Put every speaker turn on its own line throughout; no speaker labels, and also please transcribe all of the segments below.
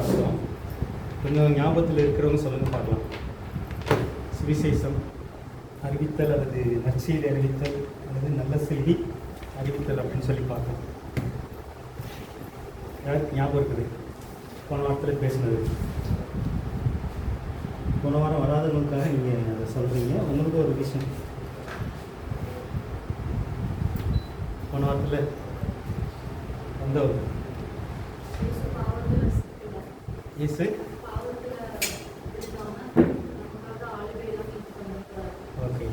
பார்க்கலாம். கொஞ்சம் ஞாபகத்தில் இருக்கிறவங்க சொல்லுங்கள் பார்க்கலாம். சுவிசேஷம் அறிவித்தல் அல்லது நற்செய்தி அறிவித்தல் அல்லது நல்ல செய்தி அறிவித்தல் அப்படின்னு சொல்லி பார்க்கலாம். யாருக்கு ஞாபகம் இருக்குது? போன வாரத்தில் பேசினது. போன வாரம் வராதவங்களுக்காக நீங்கள் அதை சொல்கிறீங்க. உங்களுக்கு ஒரு விஷயம் போன வாரத்தில் வந்தவர் இயேசு. ஓகே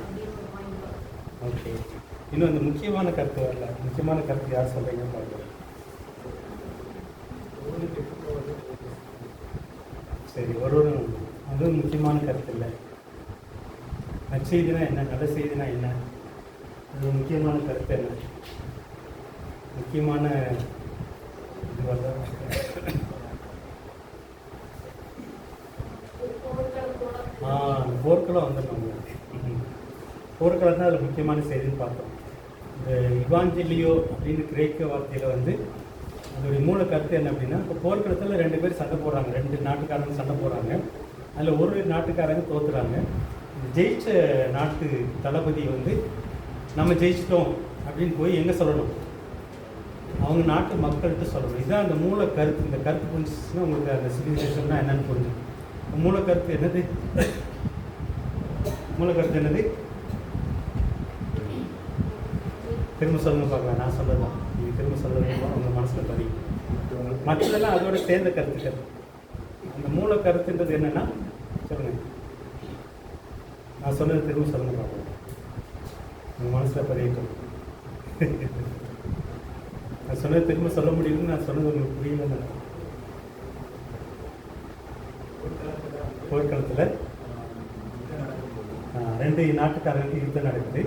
ஓகே, இன்னும் அந்த முக்கியமான கருத்து வரல. முக்கியமான கருத்து யார் சொல்கிறீங்கன்னு பார்க்கலாம். சரி, ஒரு அதுவும் முக்கியமான கருத்து இல்லை. நற்செய்தினா என்ன, நல்ல செய்தினா என்ன, அது முக்கியமான கருத்து என்ன, முக்கியமான இது வரல. போர்க்களம் வந்துடணும். போர்க்களம் தான் அதில் முக்கியமான செய்தின்னு பார்த்தோம். இந்த இவாஞ்சலியோ அப்படின்னு கிரேக்க வார்த்தையில் வந்து அதோடைய மூல கருத்து என்ன அப்படின்னா, இப்போ போர்க்களத்தில் 2 பேர் சண்டை போடுறாங்க, 2 நாட்டுக்காரங்க சண்டை போடுறாங்க. அதில் ஒரு நாட்டுக்காரங்க தோற்றுறாங்க. ஜெயிச்ச நாட்டு தளபதி வந்து நம்ம ஜெயிச்சிட்டோம் அப்படின்னு போய் எங்கே சொல்லணும்? அவங்க நாட்டு மக்கள்கிட்ட சொல்லணும். இதுதான் அந்த மூல கருத்து. இந்த கருத்து புரிஞ்சிச்சுன்னா உங்களுக்கு அந்த சிவிலைசேஷன்னா என்னன்னு புரிஞ்சுக்கும். மூல கருத்து என்னது? மூல கருத்து என்னது? திரும்ப சொல்லுங்க பார்க்கலாம். நான் சொல்லலாம், நீங்கள் திரும்ப சொல்லுறதுலாம் உங்கள் மனசில் பதியும். மற்றதெல்லாம் அதோட சேர்ந்த கருத்துக்கள். அந்த மூல கருத்துன்றது என்னென்னா சொல்லுங்கள். நான் சொன்னது திரும்ப சொல்லுங்க பார்க்கலாம். உங்கள் மனசில் பதியட்டும். நான் சொன்னது திரும்ப சொல்ல முடியும்னு நான் சொன்னது உங்களுக்கு புரியலன்னு. போர்க்களத்தில் 2 நாட்டுக்காரங்களுக்கு யுத்தம் நடக்குது.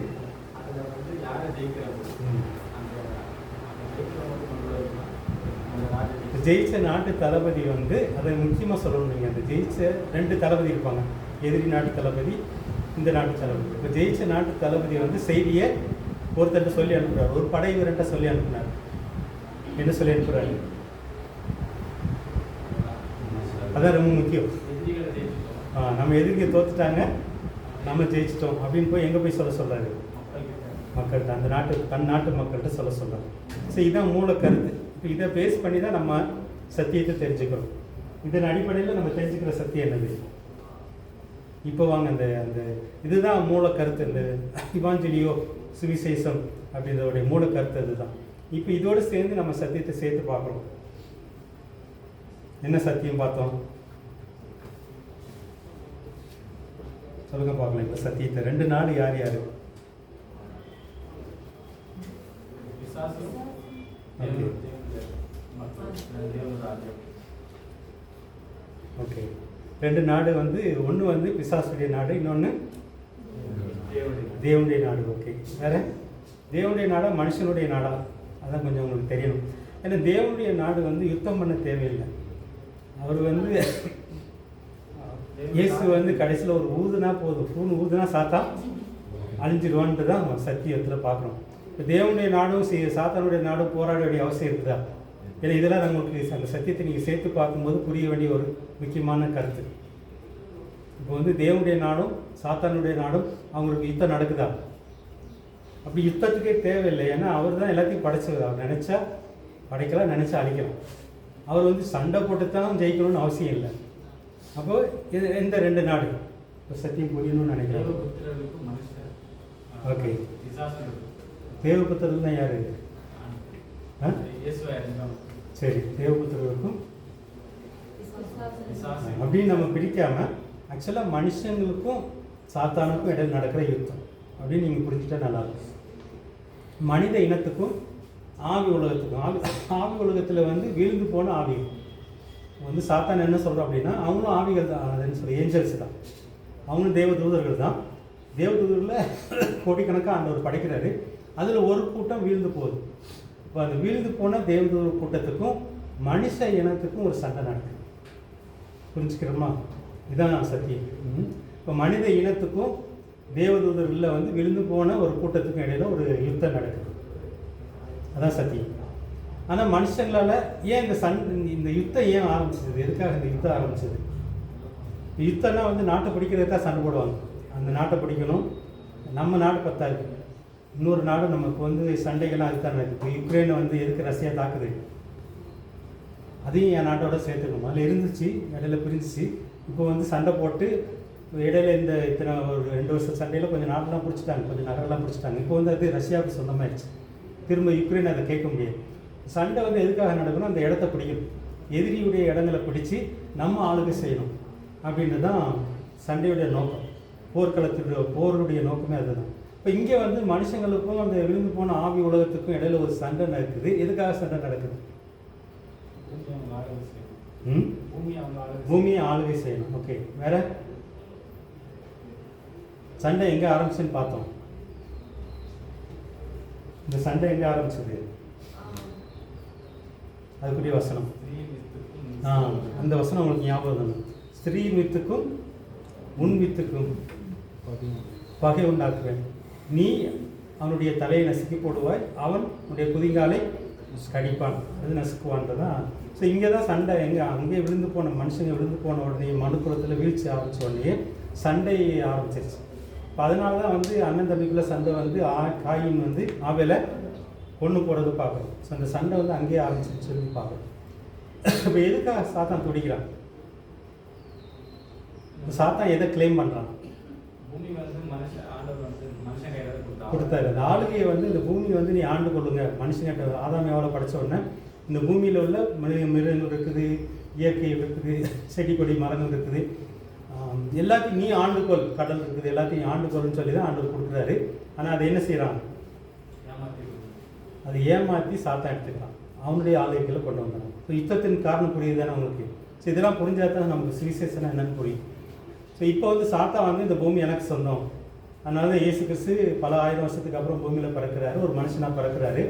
ஜெயிச்ச நாட்டு தளபதி வந்து அதை முக்கியமாக சொல்லணும். நீங்கள் அந்த ஜெயிச்ச 2 தளபதி இருப்பாங்க. எதிரி நாட்டு தளபதி, இந்த நாட்டு தளபதி. இப்போ ஜெயிச்ச நாட்டு தளபதி வந்து செய்தியை ஒருத்தர்கிட்ட சொல்லி அனுப்புகிறார், ஒரு படை வீரன்ட்ட சொல்லி அனுப்புனார். என்ன சொல்லி அனுப்புகிறாரு? அதான் ரொம்ப முக்கியம். நம்ம எதிரியை தோத்துட்டாங்க, நம்ம ஜெயிச்சிட்டோம் அப்படின்னு போய் எங்கே போய் சொல்ல சொல்கிறாரு? மக்கள்கிட்ட, அந்த தன் நாட்டு மக்கள்கிட்ட சொல்ல சொல்கிறார். ஸோ இதுதான் மூல கருத்து. இப்போ இதை பேஸ் பண்ணி தான் நம்ம சத்தியத்தை தெரிஞ்சுக்கிறோம். இதன் அடிப்படையில் நம்ம தெரிஞ்சுக்கிற சத்தியம் என்னது? இப்போ வாங்க அந்த அந்த இதுதான் மூல கருத்து. இந்த இவாஞ்சலியோ சுவிசேஷம் அப்படின்றதோடைய மூல கருத்து அதுதான். இப்போ இதோடு சேர்ந்து நம்ம சத்தியத்தை சேர்த்து பார்க்குறோம். என்ன சத்தியம் பார்த்தோம்? சொல்லுங்க பார்க்கலாம். இப்போ சத்தியத்தை 2 நாடு யார் யார்? ஓகே, 2 நாடு வந்து ஒன்று வந்து பிசாசுடைய நாடு, இன்னொன்று தேவனுடைய நாடு. ஓகே, வேற தேவனுடைய நாடா மனுஷனுடைய நாடா? அதான் கொஞ்சம் உங்களுக்கு தெரியணும். ஏன்னா தேவனுடைய நாடு வந்து யுத்தம் பண்ண தேவையில்லை. அவர் வந்து இயேசு வந்து கடைசியில் ஒரு ஊதுனா போதும், ஃபூன் ஊதுனா சாத்தா அழிஞ்சிடுவான்ட்டு தான் சத்தியத்தில் பார்க்கணும். இப்போ தேவனுடைய நாடும் சாத்தானுடைய நாடும் போராட வேண்டிய அவசியம் இருக்குதா? ஏன்னா இதெல்லாம் நம்மளுக்கு அந்த சத்தியத்தை நீங்கள் சேர்த்து பார்க்கும்போது புரிய வேண்டிய ஒரு முக்கியமான கருத்து. இப்போ வந்து தேவனுடைய நாடும் சாத்தானுடைய நாடும் அவங்களுக்கு யுத்தம் நடக்குதா? அப்படி யுத்தத்துக்கே தேவையில்லை. ஏன்னா அவர் தான் எல்லாத்தையும் படைச்சவர். அவர் நினச்சா படைக்கலாம், நினச்சா அழிக்கலாம். அவர் வந்து சண்டை போட்டு தான் ஜெயிக்கணும்னு அவசியம் இல்லை. அப்போது இது இந்த 2 நாடு இப்போ சத்தியம் புரியணும்னு நினைக்கிறேன். ஓகே, தேவபுத்திரர் தான் யார்? சரி, தேவபுத்திரருக்கும் அப்படின்னு நம்ம பிரிக்காமல் ஆக்சுவலாக மனுஷங்களுக்கும் சாத்தானுக்கும் இடையில் நடக்கிற யுத்தம் அப்படின்னு நீங்கள் புரிஞ்சுட்டா நல்லாயிருக்கும். மனித இனத்துக்கும் ஆவி உலகத்துக்கும், ஆவி உலகத்தில் வந்து வீழ்ந்து போன ஆவி வந்து சாத்தான் என்ன சொல்கிறோம் அப்படின்னா, அவங்களும் ஆவிகள் தான், அதுன்னு சொல்லி ஏஞ்சல்ஸ் தான், அவங்களும் தேவதூதர்கள் தான். தேவதூதரில் கோடிக்கணக்காக ஆண்டவர் படைக்கிறாரு. அதில் ஒரு கூட்டம் வீழ்ந்து போகுது. இப்போ அந்த வீழ்ந்து போன தேவதூதர் கூட்டத்துக்கும் மனுஷ இனத்துக்கும் ஒரு சண்டை நடக்குது. புரிஞ்சுக்கிறோமா? இதுதான் சத்தியம். இப்போ மனித இனத்துக்கும் தேவதூதர்களில் வந்து விழுந்து போன ஒரு கூட்டத்துக்கும் இடையில ஒரு யுத்தம் நடக்குது. அதான் சத்தியம். ஆனால் மனுஷங்களால் ஏன் இந்த யுத்தம் ஏன் ஆரம்பிச்சது, எதுக்காக இந்த யுத்தம் ஆரம்பிச்சது? யுத்தம்னா வந்து நாட்டை பிடிக்கிறதுக்கு தான் சண்டை போடுவாங்க. அந்த நாட்டை பிடிக்கணும், நம்ம நாடு பத்தாது, இன்னொரு நாடு நமக்கு வந்து சண்டைகள்லாம் அதுதான் நடக்குது. இப்போ யுக்ரைனை வந்து எதுக்கு ரஷ்யா தாக்குது, அதையும் என் நாட்டோட சேர்த்துக்கணும். அதில் இருந்துச்சு, இடையில பிரிஞ்சிச்சு. இப்போ வந்து சண்டை போட்டு இடையில இத்தனை ஒரு 2 வருஷம் சண்டையில் கொஞ்சம் நாட்டெல்லாம் பிடிச்சிட்டாங்க, கொஞ்சம் நகரெல்லாம் பிடிச்சிட்டாங்க. இப்போ வந்து அது ரஷ்யாவுக்கு சொந்தமாகிடுச்சு. திரும்ப யுக்ரைன் அதை கேட்க முடியாது. சண்டை வந்து எதுக்காக நடக்கணும், அந்த இடத்த பிடிக்கணும், எதிரியுடைய இடங்களை பிடிச்சி நம்ம ஆளுகை செய்யணும் அப்படின்றது தான் சண்டையுடைய நோக்கம். போருடைய நோக்கமே அதுதான். இப்போ இங்கே வந்து மனுஷங்களுக்கும் அந்த விழுந்து போன ஆவி உலகத்துக்கும் இடையில ஒரு சண்டை நடக்குது. எதுக்காக சண்டை நடக்குது? பூமியை ஆளுகை செய்யணும். ஓகே, வேற சண்டை எங்கே ஆரம்பிச்சுன்னு பார்த்தோம். இந்த சண்டை எங்கே ஆரம்பிச்சது? அதுக்குரிய வசனம், அந்த வசனம் உங்களுக்கு ஞாபகம். ஸ்திரீ வித்துக்கும் உன் வித்துக்கும் பகை உண்டாக்குவேன், நீ அவனுடைய தலையை நசுக்கி போடுவாய், அவன் உன்னுடைய குதிங்காலை கடிப்பான், அது நசுக்குவான்றதான். ஸோ இங்கே தான் சண்டை அங்கே விழுந்து போன மனுஷங்க விழுந்து போன உடனே மனுக்குளத்தில் வீழ்ச்சி ஆரம்பித்த உடனே சண்டை ஆரம்பிச்சிருச்சு. இப்போ அதனால தான் வந்து அண்ணன் தம்பிக்குள்ளே சண்டை வந்து காயின் வந்து ஆவேல கொண்டு போடுறது பார்க்குறோம். ஸோ அந்த சண்டை வந்து அங்கேயே ஆரம்பிச்சிருச்சு சொல்லி பார்க்குறோம். இப்போ எதுக்காக சாத்தான் துடிக்கிறான்? சாத்தான் எதை கிளைம் பண்ணுறான்? கொடுத்தாரு அந்த ஆளுகையை வந்து இந்த பூமி வந்து நீ ஆண்டு கொள்ளுங்க. மனுஷங்கிட்ட ஆதாம் எவ்வளோ படித்த உடனே இந்த பூமியில் உள்ள மிருகங்கள் இருக்குது, இயற்கை இருக்குது, செடி கொடி மரங்கள் இருக்குது, எல்லாத்தையும் நீ ஆண்டுகோள், கடல் இருக்குது, எல்லாத்தையும் ஆண்டுகோள்னு சொல்லி தான் ஆண்டு கொடுக்குறாரு. ஆனால் அதை என்ன செய்கிறான்? அதை ஏமாற்றி சாத்தான் எடுத்துக்கிறான், அவனுடைய ஆளுகைகளை கொண்டு வந்தான். ஸோ யுத்தத்தின் காரணம் புரியுது தானே உங்களுக்கு? ஸோ இதெல்லாம் புரிஞ்சால் தான் நமக்கு சுவிசேஷனா என்னன்னு புரியும். ஸோ இப்போ வந்து சாத்தான் வந்து இந்த பூமி எனக்கு சொந்தம், அதனால தான் இயேசு கிறிஸ்து பல 1000 வருஷத்துக்கு அப்புறம் பூமியில் பிறக்கிறாரு, ஒரு மனுஷனாக பிறக்கிறாரு.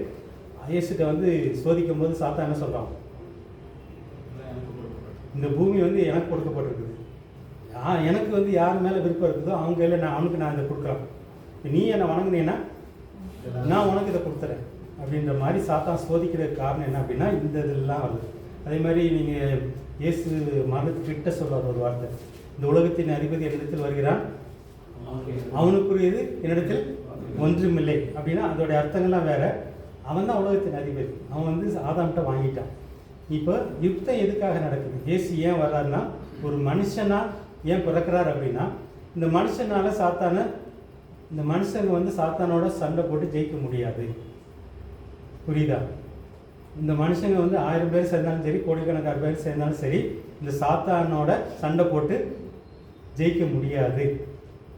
இயேசுகிட்ட வந்து சோதிக்கும் போது சாத்தான் என்ன சொல்கிறான்? இந்த பூமி வந்து எனக்கு கொடுக்கப்பட்டிருக்குது, எனக்கு வந்து யார் மேலே விருப்பம் இருக்குதோ அவங்க கையில் அவனுக்கு நான் இதை கொடுக்குறேன், நீ என்னை வணங்குனீன்னா நான் உனக்கு இதை கொடுத்துறேன் அப்படின்ற மாதிரி சாத்தான் சோதிக்கிறதுக்கு காரணம் என்ன அப்படின்னா இந்த இதெல்லாம் வருது. அதே மாதிரி நீங்கள் இயேசு மரணத்துக்கிட்ட சொல்வார் ஒரு வார்த்தை, இந்த உலகத்தின் அதிபதி என்னிடத்தில் வருகிறான், அவனுக்குரியது என்னிடத்தில் ஒன்றுமில்லை அப்படின்னா அதோடைய அர்த்தங்கள்லாம் வேற. அவன் தான் உலகத்தின் அதிபதி, அவன் வந்து ஆதாம்கிட்ட வாங்கிட்டான். இப்போ யுத்தம் எதுக்காக நடக்குது? இயேசு ஏன் வர்றாருன்னா ஒரு மனுஷனாக ஏன் பிறக்கிறார் அப்படின்னா இந்த மனுஷனால் இந்த மனுஷங்க வந்து சாத்தானோட சண்டை போட்டு ஜெயிக்க முடியாது. புரியுதா? இந்த மனுஷங்க வந்து 1000 பேர் சேர்ந்தாலும் சரி, கோடிக்கணக்கான பேர் சேர்ந்தாலும் சரி, இந்த சாத்தானோட சண்டை போட்டு ஜெயிக்க முடியாது.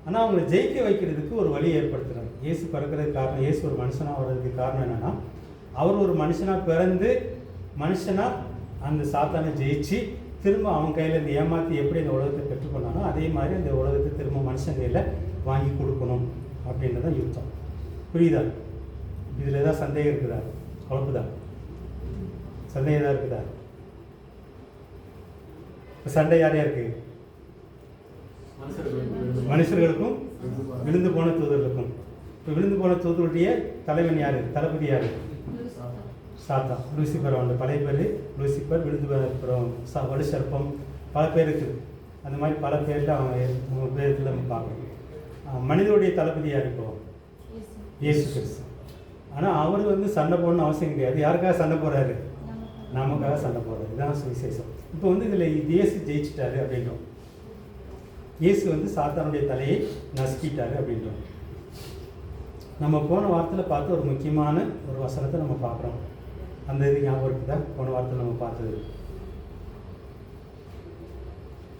ஆனால் அவங்களை ஜெயிக்க வைக்கிறதுக்கு ஒரு வழி ஏற்படுத்துகிறார். இயேசு பிறக்கிறதுக்கு காரணம், இயேசு ஒரு மனுஷனாக வர்றதுக்கு காரணம் என்னென்னா அவர் ஒரு மனுஷனாக பிறந்து மனுஷனாக அந்த சாத்தானை ஜெயிச்சு திரும்ப அவன் கையில் இந்த ஏமாற்றி எப்படி இந்த உலகத்தை பெற்றுக்கொண்டானோ அதே மாதிரி அந்த உலகத்தை திரும்ப மனுஷன் கையில் வாங்கி கொடுக்கணும் அப்படின்றதான் யுத்தம். புரியுதா? இதில் ஏதாவது சந்தேகம் இருக்குதா? குழப்புதா? சந்தேகம் ஏதாவது இருக்குதா? இப்போ சண்டை யார் யாருக்கு? மனுஷர்களுக்கும் விழுந்து போன தூதர்களுக்கும். இப்போ விழுந்து போன தூதருடைய தலைவன் யார்? தளபதி யார்? சாத்தான், லூசிபர். அவன் பழைய பேர் லூசிபர், விழுந்து வலு சர்ப்பம், பல பேர் இருக்குது. அந்த மாதிரி பல பேரில் அவங்க பேருக்கு நம்ம பார்க்கணும். மனிதனுடைய தளபதி யார்? இப்போ இயேசு கிறிஸ்து. ஆனால் அவர் வந்து சண்டை போடணும்னு அவசியம் கிடையாது. யாருக்காக சண்டை போடுறாரு? நமக்காக சண்டை போடுறாரு. இதுதான் சுவிசேஷம். இப்போ வந்து இதில் இயேசு ஜெயிச்சிட்டாரு அப்படின்றோம். இயேசு வந்து சாத்தானுடைய தலையை நசுக்கிட்டாரு அப்படின்றோம். நம்ம போன வாரத்தில் பார்த்து ஒரு முக்கியமான ஒரு வசனத்தை நம்ம பார்க்குறோம். அந்த இது ஞாபகம் இருக்குதா? போன வாரத்தில் நம்ம பார்த்தது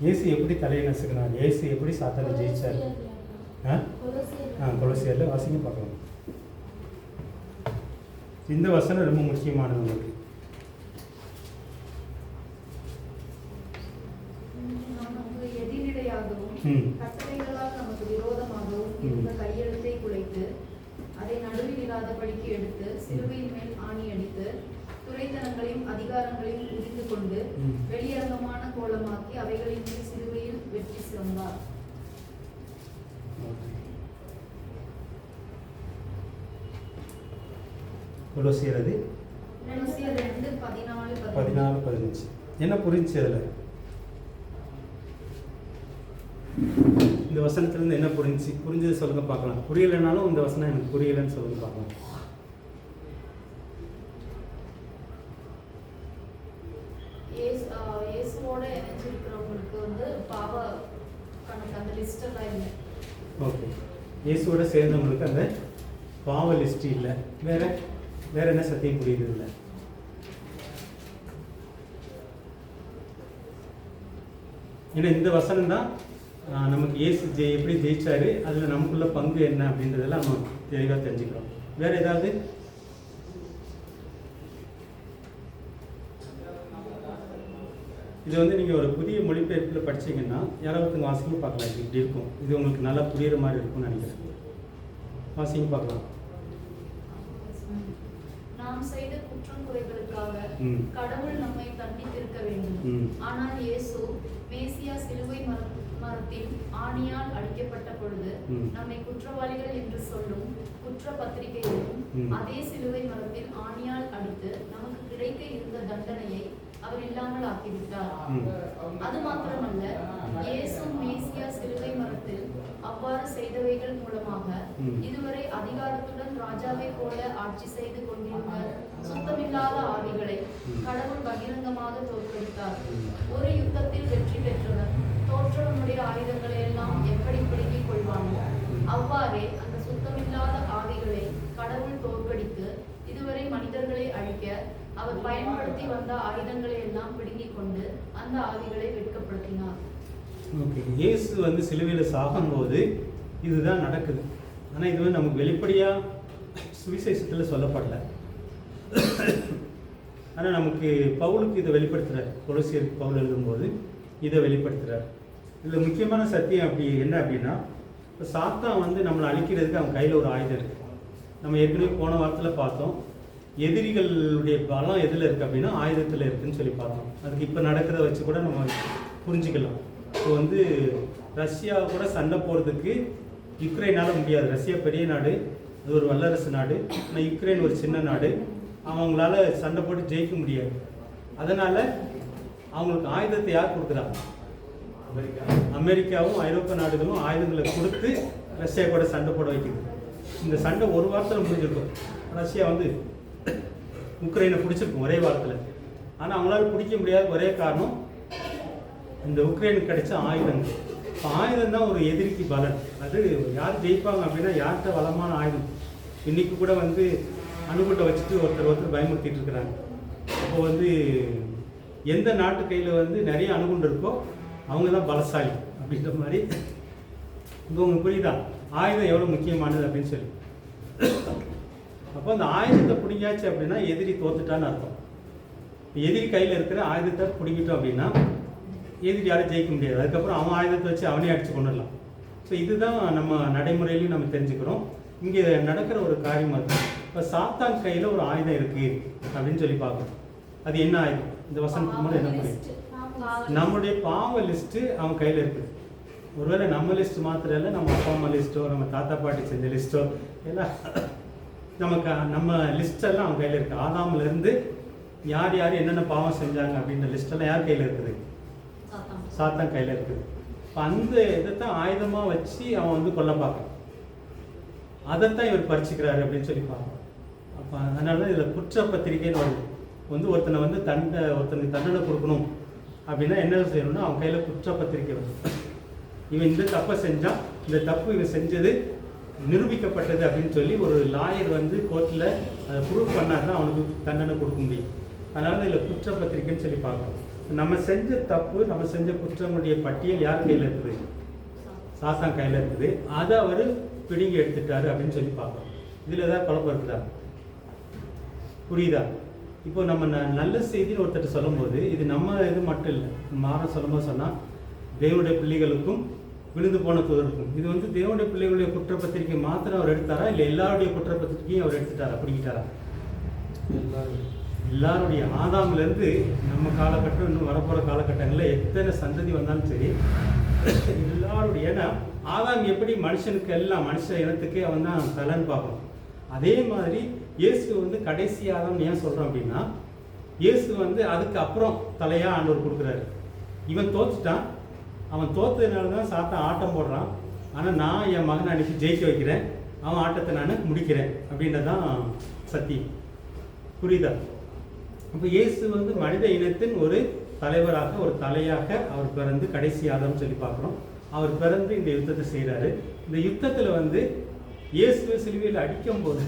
இயேசு எப்படி தலையை நசுக்கினார், இயேசு எப்படி சாத்தானை ஜெயிச்சார். கொலோசியரில் வாசிங்க பார்க்கலாம். இந்த வசனம் ரொம்ப முக்கியமானது உங்களுக்கு.
கட்டளைகளால் நமக்கு விரோதமாகவும் இருந்த கையெழுத்தை குலைத்து அதை நடுவில் இல்லாதபடிக்கு எடுத்து சிலுவையின் மேல் ஆணி அடித்து துரைத்தனங்களையும் அதிகாரங்களையும் உரிந்து கொண்டு வெளியரங்கமான கோலமாக்கி அவைகளின் மேல் சிலுவையில் வெற்றி சிறந்தார்.
கொலோசியர்
கொலோசியர் 2:14-15.
14-15 என்ன புரிஞ்சு அதில்? இந்த வசனத்துலேருந்து என்ன புரிஞ்சது சொல்லுங்க பார்க்கலாம். புரியலைனாலும் இந்த வசனம் எனக்கு புரியலைன்னு சொல்லுங்க பார்க்கலாம்.
இயேசுவோட இணைஞ்சிருக்கிறவங்களுக்கு வந்து பாவ கணக்கு அந்த லிஸ்ட் எல்லாம் இல்லை.
ஓகே, இயேசுவோட சேர்ந்தவங்களுக்கு அந்த பாவ லிஸ்ட் இல்லை. வேற என்ன சத்தியம் புரியுது இல்லை? ஏன்னா இந்த வசனம் தான் நமக்கு இயேசு எப்படி ஜெயிச்சாரு, அதில் நமக்குள்ள பங்கு என்ன அப்படின்றதெல்லாம் நம்ம தெளிவாக தெரிஞ்சுக்கிறோம். வேற ஏதாவது? இது வந்து நீங்கள் ஒரு புதிய மொழிபெயர்ப்பில் படிச்சீங்கன்னா யாராவது வாசிங்க பார்க்கலாம். இது இப்படி இருக்கும், இது உங்களுக்கு நல்லா புரியுற மாதிரி இருக்கும்னு நினைக்கிறேன். வாசிங்க பார்க்கலாம்.
நாம் செய்த குற்றம் குறைகளுக்காக கடவுள் நம்மை தண்டித்திருக்க வேண்டும். ஆனால் இயேசு மேசியா சிலுவை மரத்தில் ஆணியால் அடிக்கப்பட்ட பொழுது நம்மை குற்றவாளிகள் என்று சொல்லும் குற்ற பத்திரிகையிலும் அதே சிலுவை மரத்தில் ஆணியால் அடித்து நமக்கு கிடைக்க இருந்த தண்டனையை அவர் இல்லாமல் ஆக்கிவிட்டார். அது மாத்திரமல்ல, இயேசு மேசியா சிலுவை மரத்தில் அவ்வாறு செய்தவைகள் மூலமாக இதுவரை அதிகாரத்துடன் ராஜாவை போல ஆட்சி செய்து கொண்டிருந்த சுத்தமில்லாத ஆவிகளை கடவுள் பகிரங்கமாக தோற்கடித்தார். ஒரு யுத்தத்தில் வெற்றி பெற்றவர் தோற்றவனுடைய ஆயுதங்களை எல்லாம் எப்படி பிடுங்கிக் கொள்வானோ அவ்வாறே அந்த சுத்தமில்லாத ஆவிகளை கடவுள் தோற்கடித்து இதுவரை மனிதர்களை அழிக்க அவர் பயன்படுத்தி வந்த ஆயுதங்களை எல்லாம் பிடுங்கிக் கொண்டு அந்த ஆவிகளை வெட்கப்படுத்தினார்.
ஓகே, இயேசு வந்து சிலுவையில் சாகும்போது இதுதான் நடக்குது. ஆனால் இது வந்து நமக்கு வெளிப்படையாக சுவிசேஷத்தில் சொல்லப்படல. ஆனால் நமக்கு பவுலுக்கு இதை வெளிப்படுத்துகிறார். கொலோசியருக்கு பவுல் எழுதும்போது இதை வெளிப்படுத்துகிறார். இதில் முக்கியமான சத்தியம் என்ன அப்படின்னா, இப்போ சாத்தான் வந்து நம்மளை அழிக்கிறதுக்கு அவன் கையில் ஒரு ஆயுதம் இருக்குது. நம்ம ஏற்கனவே போன வாரத்தில் பார்த்தோம், எதிரிகளுடைய பலம் எதில் இருக்குது அப்படின்னா ஆயுதத்தில் இருக்குதுன்னு சொல்லி பார்த்தோம். அதுக்கு இப்போ நடக்கிறத வச்சு கூட நம்ம புரிஞ்சுக்கலாம். இப்போ வந்து ரஷ்யா கூட சண்டை போகிறதுக்கு யுக்ரைனால் முடியாது. ரஷ்யா பெரிய நாடு, அது ஒரு வல்லரசு நாடு. ஆனால் யுக்ரைன் ஒரு சின்ன நாடு. அவங்களால சண்டை போட்டு ஜெயிக்க முடியாது. அதனால் அவங்களுக்கு ஆயுதத்தை யார் கொடுக்குறாங்க? அமெரிக்காவும் ஐரோப்பிய நாடுகளும் ஆயுதங்களை கொடுத்து ரஷ்யா கூட சண்டை போட வைக்குது. இந்த சண்டை ஒரு வாரத்தில் முடிஞ்சிருக்கும். ரஷ்யா வந்து உக்ரைனை பிடிச்சிருக்கும் ஒரே வாரத்தில். ஆனால் அவங்களால பிடிக்க முடியாத ஒரே காரணம் இந்த உக்ரைனுக்கு கிடைச்ச ஆயுதங்கள். இப்போ ஆயுதம் தான் ஒரு எதிரிக்கு பலன். அது யார் ஜெயிப்பாங்க அப்படின்னா யார்கிட்ட வளமான ஆயுதம். இன்றைக்கி கூட வந்து அணுகுண்டை வச்சுட்டு ஒருத்தர் பயமுறுத்திட்டு இருக்கிறாங்க. அப்போ வந்து எந்த நாட்டு கையில் வந்து நிறைய அணுகுண்டு இருக்கோ அவங்க தான் பலசாலி அப்படின்ற மாதிரி. இப்போ உங்களுக்கு புரியுதா ஆயுதம் எவ்வளோ முக்கியமானது அப்படின்னு சொல்லி? அப்போ அந்த ஆயுதத்தை பிடிங்காச்சு அப்படின்னா எதிரி தோத்துட்டான்னு அர்த்தம். எதிரி கையில் இருக்கிற ஆயுதத்தை பிடிக்கிட்டோம் அப்படின்னா எதிரி யாரும் ஜெயிக்க முடியாது. அதுக்கப்புறம் அவன் ஆயுதத்தை வச்சு அவனே அடித்து கொண்டுடலாம். ஸோ இதுதான் நம்ம நடைமுறையிலையும் நம்ம தெரிஞ்சுக்கிறோம். இங்கே நடக்கிற ஒரு காரியம் அது. இப்போ சாத்தான் கையில் ஒரு ஆயுதம் இருக்குது அப்படின்னு சொல்லி பார்க்கணும். அது என்ன ஆயுதம்? இந்த வசனத்துக்கு மூலம் என்ன புரியும்? நம்முடைய பாவ லிஸ்ட்டு அவன் கையில் இருக்குது. ஒருவேளை நம்ம லிஸ்ட் மாத்திரம் இல்லை, நம்ம அப்பா அம்மா லிஸ்ட்டோ நம்ம தாத்தா பாட்டி செஞ்ச லிஸ்ட்டோ எல்லாம் நம்ம லிஸ்டெல்லாம் அவன் கையில் இருக்குது. ஆதாமிலேருந்து யார் யார் என்னென்ன பாவம் செஞ்சாங்க அப்படின்ற லிஸ்டெல்லாம் யார் கையில் இருக்குது? சாத்தான் கையில் இருக்குது. இப்போ அந்த இதைத்தான் ஆயுதமாக வச்சு அவன் வந்து கொல்ல பார்க்குறான். அதைத்தான் இவர் பறிச்சுக்கிறாரு அப்படின்னு சொல்லி பார்க்கணும். அப்போ அதனால தான் இதில் குற்றப்பத்திரிக்கைன்னு வருது. வந்து ஒருத்தனுக்கு தண்டனை கொடுக்கணும் அப்படின்னா என்ன செய்யணும்னா அவன் கையில் குற்றப்பத்திரிக்கை வரும். இவன் இந்த தப்பை செஞ்சான், இந்த தப்பு இவன் செஞ்சது நிரூபிக்கப்பட்டது அப்படின்னு சொல்லி ஒரு லாயர் வந்து கோர்ட்டில் அதை ப்ரூவ் பண்ணாருன்னா அவனுக்கு தண்டனை கொடுக்க முடியும். அதனால இதில் குற்றப்பத்திரிக்கைன்னு சொல்லி பார்க்கணும். நம்ம செஞ்ச தப்பு, நம்ம செஞ்ச குற்றங்களுடைய பட்டியல் யார் கையில் இருக்குது? சாத்தான் கையில் இருக்குது. அதை அவர் பிடுங்கி எடுத்துட்டாரு அப்படின்னு சொல்லி பார்க்கணும். இதில் ஏதாவது குழப்பம் இருக்குதா? புரியுதா? இப்போ நம்ம நல்ல செய்தின்னு ஒருத்தர் சொல்லும்போது இது நம்ம இது மட்டும் இல்லை. மாற சொல்லும்போது சொன்னால் தேவனுடைய பிள்ளைகளுக்கும் விழுந்து போன தூதருக்கும். இது வந்து தேவனுடைய பிள்ளைகளுடைய குற்றப்பத்திரிக்கை மாத்திரம் அவர் எடுத்தாரா, இல்லை எல்லாருடைய குற்றப்பத்திரிக்கையும் அவர் எடுத்துட்டாரா, பிடிக்கிட்டாரா? எல்லாருடைய. ஆதாமிலேருந்து நம்ம காலகட்டம் இன்னும் வரப்போகிற காலகட்டங்களில் எத்தனை சந்ததி வந்தாலும் சரி எல்லாருடைய. ஏன்னா ஆதாம் எப்படி மனுஷனுக்கு எல்லாம் மனுஷ இனத்துக்கே அவன் தான் தலைன்னு பார்க்கணும். அதே மாதிரி இயேசு வந்து கடைசி ஆதாம் ஏன் சொல்கிறோம் அப்படின்னா, இயேசு வந்து அதுக்கு அப்புறம் தலையாக ஆண்டவர் கொடுக்குறாரு. இவன் தோத்துட்டான், அவன் தோத்ததுனால தான் சாத்தான் ஆட்டம் போடுறான். ஆனால் நான் என் மகனை அனுப்பி ஜெயிக்க வைக்கிறேன், அவன் ஆட்டத்தை நான் முடிக்கிறேன் அப்படின்றதான் சத்தியம். புரியுதா? அப்போ இயேசு வந்து மனித இனத்தின் ஒரு தலைவராக, ஒரு தலையாக அவர் பிறந்து கடைசி ஆதாம்னு சொல்லி பார்க்குறோம். அவர் பிறந்து இந்த யுத்தத்தை செய்கிறாரு. இந்த யுத்தத்தில் வந்து இயேசுவை சிலுவையில் அடிக்கும்போது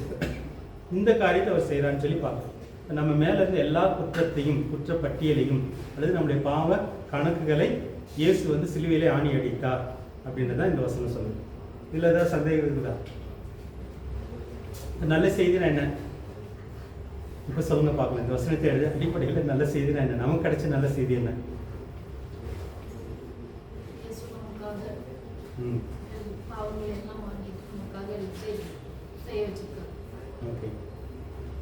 இந்த காரியத்தை அவர் செய்கிறான்னு சொல்லி பார்க்குறோம். நம்ம மேலேருந்து எல்லா குற்றத்தையும், குற்றப்பட்டியலையும் அல்லது நம்முடைய பாவ கணக்குகளை இயேசு வந்து சிலுவையிலே ஆணி அடித்தார் அப்படின்றதான் இந்த வசனம் சொல்லுது. இதில் ஏதாவது சந்தேகம் இருக்குதா? நல்ல செய்தினா என்ன இப்போ சொல்லுங்க பார்க்கலாம். இந்த வசனத்தை அடிப்படையில் நல்ல செய்தினா என்ன? நமக்கு கிடைச்ச நல்ல செய்தி என்ன? ஓகே.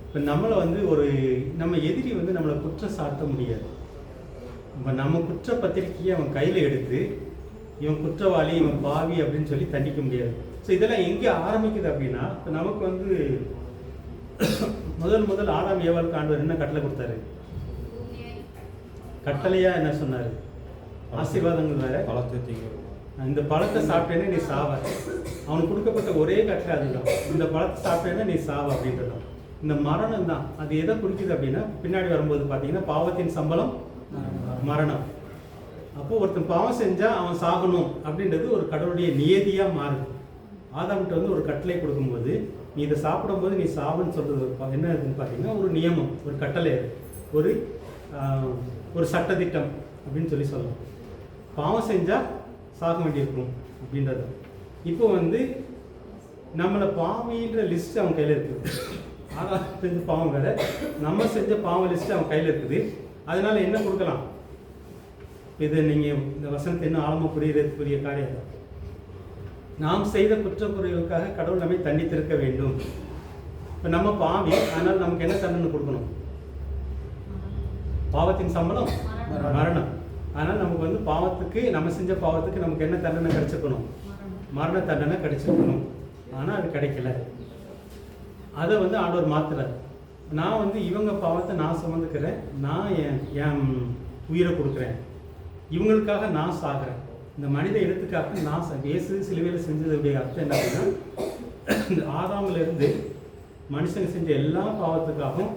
இப்போ நம்மளை வந்து நம்ம எதிரி வந்து நம்மளை குற்றம் சாட்ட முடியாது. நம்ம குற்ற பத்திரிக்கையை அவன் கையில் எடுத்து இவன் குற்றவாளி, இவன் பாவி அப்படின்னு சொல்லி தண்டிக்க முடியாது. ஸோ இதெல்லாம் எங்கே ஆரம்பிக்குது அப்படின்னா, இப்போ நமக்கு வந்து முதல் ஆதாம் ஏவாளுக்கு ஆண்டவர் என்ன கட்டளை கொடுத்தாரு? கட்டளையா என்ன சொன்னார்? ஆசீர்வாதங்கள் வேற. இந்த பழத்தை சாப்பிட்டேன்னா நீ சாவ. அவனுக்கு கொடுக்கப்பட்ட ஒரே கட்டளை அதுதான், இந்த பழத்தை சாப்பிட்டேன்னா நீ சாவ அப்படின்றதான். இந்த மரணம் தான் அது எதை குறிக்குது அப்படின்னா, பின்னாடி வரும்போது பார்த்தீங்கன்னா பாவத்தின் சம்பளம் மரணம். அப்போ ஒருத்தன் பாவம் செஞ்சா அவன் சாகணும் அப்படின்றது ஒரு கடவுளுடைய நியதியா மாறுது. ஆதாம்கிட்ட வந்து ஒரு கட்டளை கொடுக்கும்போது, நீ இதை சாப்பிடும்போது நீ சாவுன்னு சொல்றது என்ன இருக்குன்னு பார்த்தீங்கன்னா, ஒரு நியமம், ஒரு கட்டளை, ஒரு சட்டத்திட்டம் அப்படின்னு சொல்லலாம். பாவம் செஞ்சா சாக வேண்டியிருக்கும் அப்படின்றது. இப்போ வந்து நம்மளை பாவின்ற லிஸ்ட் அவன் கையில் இருக்குது. ஆதாம் செஞ்ச பாவம் வேற, நம்ம செஞ்ச பாவம் லிஸ்ட் அவன் கையில் இருக்குது. அதனால என்ன கொடுக்கலாம்? இது நீங்கள் இந்த வசனத்தை இன்னும் ஆழமாக புரியுறதுக்குரிய காரியம் தான். நாம் செய்த குற்றக்குறைகளுக்காக கடவுள் நம்மை தண்டித்திருக்க வேண்டும். இப்போ நம்ம பாவி, ஆனால் நமக்கு என்ன தண்டனை கொடுக்கணும்? பாவத்தின் சம்பளம் மரணம். ஆனால் நமக்கு வந்து பாவத்துக்கு, நம்ம செஞ்ச பாவத்துக்கு நமக்கு என்ன தண்டனை கிடைச்சிருக்கணும்? மரண தண்டனை கிடைச்சிருக்கணும். ஆனால் அது கிடைக்கல. அதை வந்து ஆண்டவர் மாத்துறார். நான் வந்து இவங்க பாவத்தை நான் சுமந்துக்கிறேன், நான் என் உயிரை கொடுக்குறேன், இவங்களுக்காக நான் சாகிறேன், இந்த மனித இனத்துக்காக நான் இயேசு சிலுவையில் செஞ்சதுடைய அர்த்தம் என்ன அப்படின்னா, இந்த ஆதாமிலிருந்து மனுஷங்க செஞ்ச எல்லா பாவத்துக்காகவும்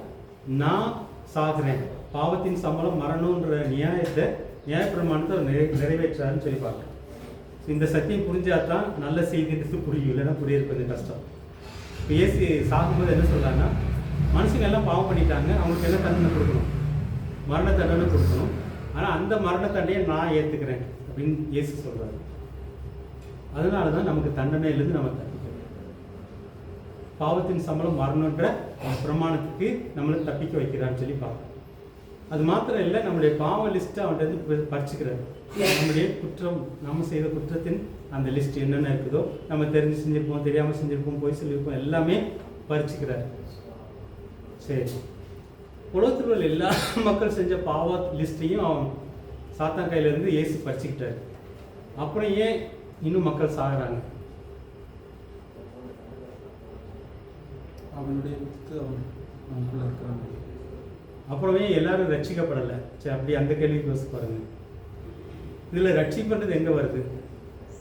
நான் சாகிறேன். பாவத்தின் சம்பளம் மரணம்ன்ற நியாயப்பிரமாணத்தை நிறைவேற்றாருன்னு சொல்லி பார்க்குறேன். இந்த சத்தியம் புரிஞ்சாதான் நல்ல செய்தின்றது புரியும், இல்லைன்னா புரியுறது கொஞ்சம் கஷ்டம். இப்போ இயேசு சாகும்போது என்ன சொல்கிறாங்கன்னா, மனுஷங்க எல்லாம் பாவம் பண்ணிட்டாங்க, அவங்களுக்கு என்ன தண்டனை கொடுக்கணும்? மரண தண்டனை கொடுக்கணும். ஆனால் அந்த மரண தண்டையை நான் ஏற்றுக்கிறேன் அப்படின்னு இயேசு சொல்கிறாரு. அதனால தான் நமக்கு தண்டனையிலேருந்து நம்ம தப்பிக்கிறோம். பாவத்தின் சம்பளம் மரணன்ற பிரமாணத்துக்கு நம்மளை தப்பிக்க வைக்கிறான்னு சொல்லி பார்க்கணும். அது மாத்திரம் இல்லை, நம்மளுடைய பாவ லிஸ்ட்டை அவன்கிட்ட பறிச்சுக்கிறார். நம்முடைய குற்றம், நம்ம செய்த குற்றத்தின் அந்த லிஸ்ட் என்னென்ன இருக்குதோ, நம்ம தெரிஞ்சு செஞ்சுருப்போம், தெரியாமல் செஞ்சுருப்போம், போய் சொல்லியிருப்போம், எல்லாமே பறிச்சுக்கிறார். சரி, உலகத்தில் உள்ள எல்லா மக்கள் செஞ்ச பாவ லிஸ்ட்டையும் அவன் சாத்தான் கையிலேருந்து இயேசு பறிச்சுக்கிட்டார். அப்புறம் ஏன் இன்னும் மக்கள் சாகுறாங்க?
அவனுடைய இருக்கிறாங்க.
அப்புறமே எல்லாரும் ரட்சிக்கப்படலை. சரி, அப்படி அந்த கேள்விக்கு யோசிச்சு பாருங்க. இதில் ரட்சிப்பது எங்கே வருது?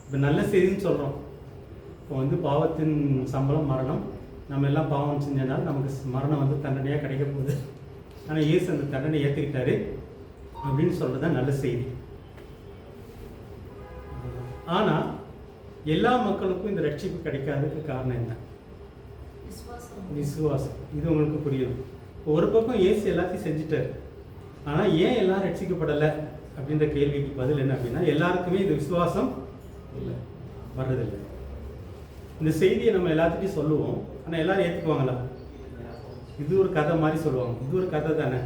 இப்போ நல்ல செய்தின்னு சொல்கிறோம். இப்போ வந்து பாவத்தின் சம்பளம் மரணம், நம்ம எல்லாம் பாவம் செஞ்சனால நமக்கு மரணம் வந்து தண்டனையாக கிடைக்க போகுது. ஆனால் இயேசு அந்த தண்டனை ஏற்றுக்கிட்டாரு அப்படின்னு சொல்கிறது தான் நல்ல செய்தி. ஆனால் எல்லா மக்களுக்கும் இந்த ரட்சிப்பு கிடைக்காததுக்கு காரணம் என்ன? விசுவாசம். இது உங்களுக்கு புரியும். ஒரு பக்கம் இயேசு எல்லாத்தையும் செஞ்சுட்டாரு, ஆனால் ஏன் எல்லாரும் ரட்சிக்கப்படலை அப்படின்ற கேள்விக்கு பதில் என்ன அப்படின்னா, எல்லாருக்குமே இந்த விசுவாசம் இல்லை, வர்றதில்லை. இந்த செய்தியை நம்ம எல்லாத்துட்டையும் சொல்லுவோம், ஆனால் எல்லாரும் ஏற்றுக்குவாங்களா? இது ஒரு கதை மாதிரி சொல்லுவாங்க. இது ஒரு கதை தானே,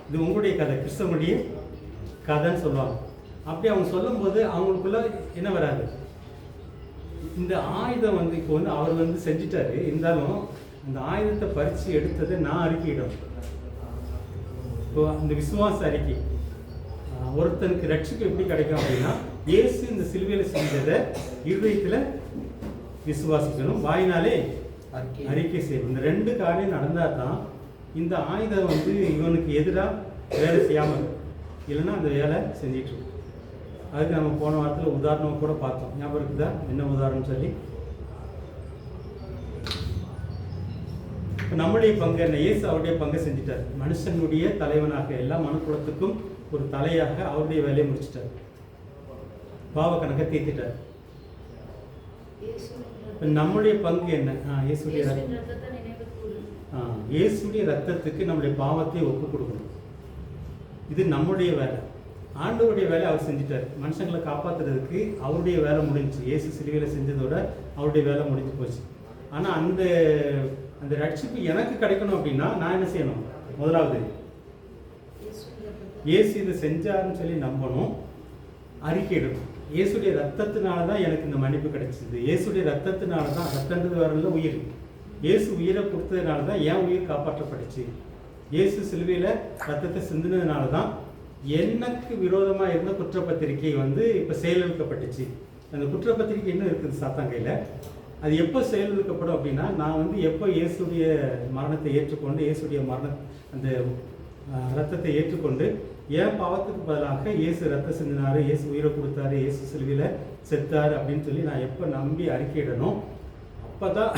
இது உங்களுடைய கதை, கிறிஸ்தவனுடைய கதைன்னு சொல்லுவாங்க. அப்படி அவங்க சொல்லும்போது அவங்களுக்குள்ள என்ன வராது? இந்த ஆயுதம் வந்து இப்போ வந்து அவர் வந்து செஞ்சிட்டாரு, இருந்தாலும் அந்த ஆயுதத்தை பறித்து எடுத்ததை நான் அறிக்கையிடும். இப்போ அந்த விசுவாச அறிக்கை ஒருத்தனுக்கு ரட்சிப்பு எப்படி கிடைக்கும் அப்படின்னா, இயேசு இந்த சிலுவையில் செஞ்சதை இருதயத்தில் விசுவாசிக்கணும், வாயினாலே அறிக்கை செய்யணும். இந்த 2 காரியம் நடந்தால் தான் இந்த ஆயுதம் வந்து இவனுக்கு எதிராக வேலை செய்யாமல் இருக்கும். இல்லைன்னா அந்த வேலை செஞ்சிட்டு இருக்கும். அதுக்கு நம்ம போன வாரத்தில் உதாரணம் கூட பார்த்தோம். ஞாபகம் இருக்குதா? என்ன உதாரணம் சொல்லி? இப்போ நம்முடைய பங்கு என்ன? இயேசு அவருடைய பங்கை செஞ்சுட்டார். மனுஷனுடைய தலைவனாக எல்லா மனுக்குலத்துக்கும் ஒரு தலையாக அவருடைய வேலையை முடிச்சிட்டார். பாவ கணக்கை தீர்த்திட்டார். இப்போ நம்முடைய பங்கு என்ன? இயேசுடைய இயேசுடைய ரத்தத்துக்கு நம்முடைய பாவத்தை ஒப்பு கொடுக்கணும். இது நம்முடைய வேலை. ஆண்டவருடைய வேலை அவர் செஞ்சுட்டார். மனுஷங்களை காப்பாற்றுறதுக்கு அவருடைய வேலை முடிஞ்சிச்சு. இயேசு சிலுவையில் செஞ்சதோட அவருடைய வேலை முடிஞ்சு போச்சு. ஆனால் அந்த ரட்சிப்பு எனக்கு கிடைக்கணும் அப்படின்னா நான் என்ன செய்யணும்? முதலாவது இயேசு இதை செஞ்சாருன்னு சொல்லி நம்பணும், அறிக்கையிடணும். இயேசுடைய ரத்தத்தினால தான் எனக்கு இந்த மன்னிப்பு கிடைச்சிது. இயேசுடைய ரத்தத்தினால தான், ரத்தன்றது வரல உயிர், இயேசு உயிரை கொடுத்ததுனால தான் என் உயிர் காப்பாற்றப்பட்டுச்சு. இயேசு சிலுவையில் ரத்தத்தை சிந்தினதுனால தான் எனக்கு விரோதமாக இருந்த குற்றப்பத்திரிக்கை வந்து இப்போ செயலிழக்கப்பட்டுச்சு. அந்த குற்றப்பத்திரிக்கை இன்னும் இருக்குது சாத்தாங்கையில். அது எப்போ செயலிழக்கப்படும் அப்படின்னா, நான் வந்து எப்போ இயேசுடைய மரணத்தை ஏற்றுக்கொண்டு, இயேசுடைய அந்த ரத்தத்தை ஏற்றுக்கொண்டு என் பாவத்துக்கு பதிலாக இயேசு ரத்தம் சிந்தினாரு, இயேசு உயிரை கொடுத்தாரு, இயேசு சிலுவையில் செத்தாரு அப்படின்னு சொல்லி நான் எப்போ நம்பி அறிக்கையிடணும், அப்போ தான்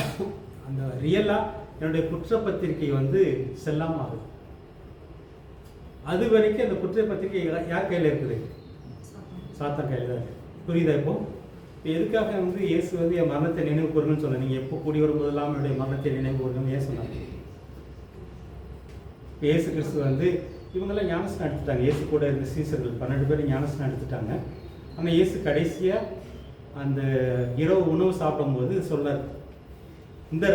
அந்த ரியலாக என்னுடைய குற்றப்பத்திரிக்கை வந்து செல்லாமல் ஆகுது. அது வரைக்கும் அந்த குற்றப்பத்திரிக்கை யார் கையில் இருக்குது? சாத்தான் கையில் தான் இருக்குது. புரியுதா? இப்போ எதுக்காக வந்து இயேசு வந்து என் மரணத்தை நினைவு கூறணும்னு சொன்னேன். நீங்கள் எப்போ கூடி வரும்போதெல்லாம் என்னுடைய மரணத்தை நினைவு கூறணும்னு ஏன் சொன்னாங்க? இயேசு கிறிஸ்து வந்து இவங்கெல்லாம் ஞானஸ்நானம் எடுத்துட்டாங்க. இயேசு கூட இருந்த சீசர்கள் 12 பேர் ஞானஸ்நானம் எடுத்துட்டாங்க. ஆனால் இயேசு கடைசியாக அந்த இரவு உணவு சாப்பிடும்போது சொல்றார், இந்த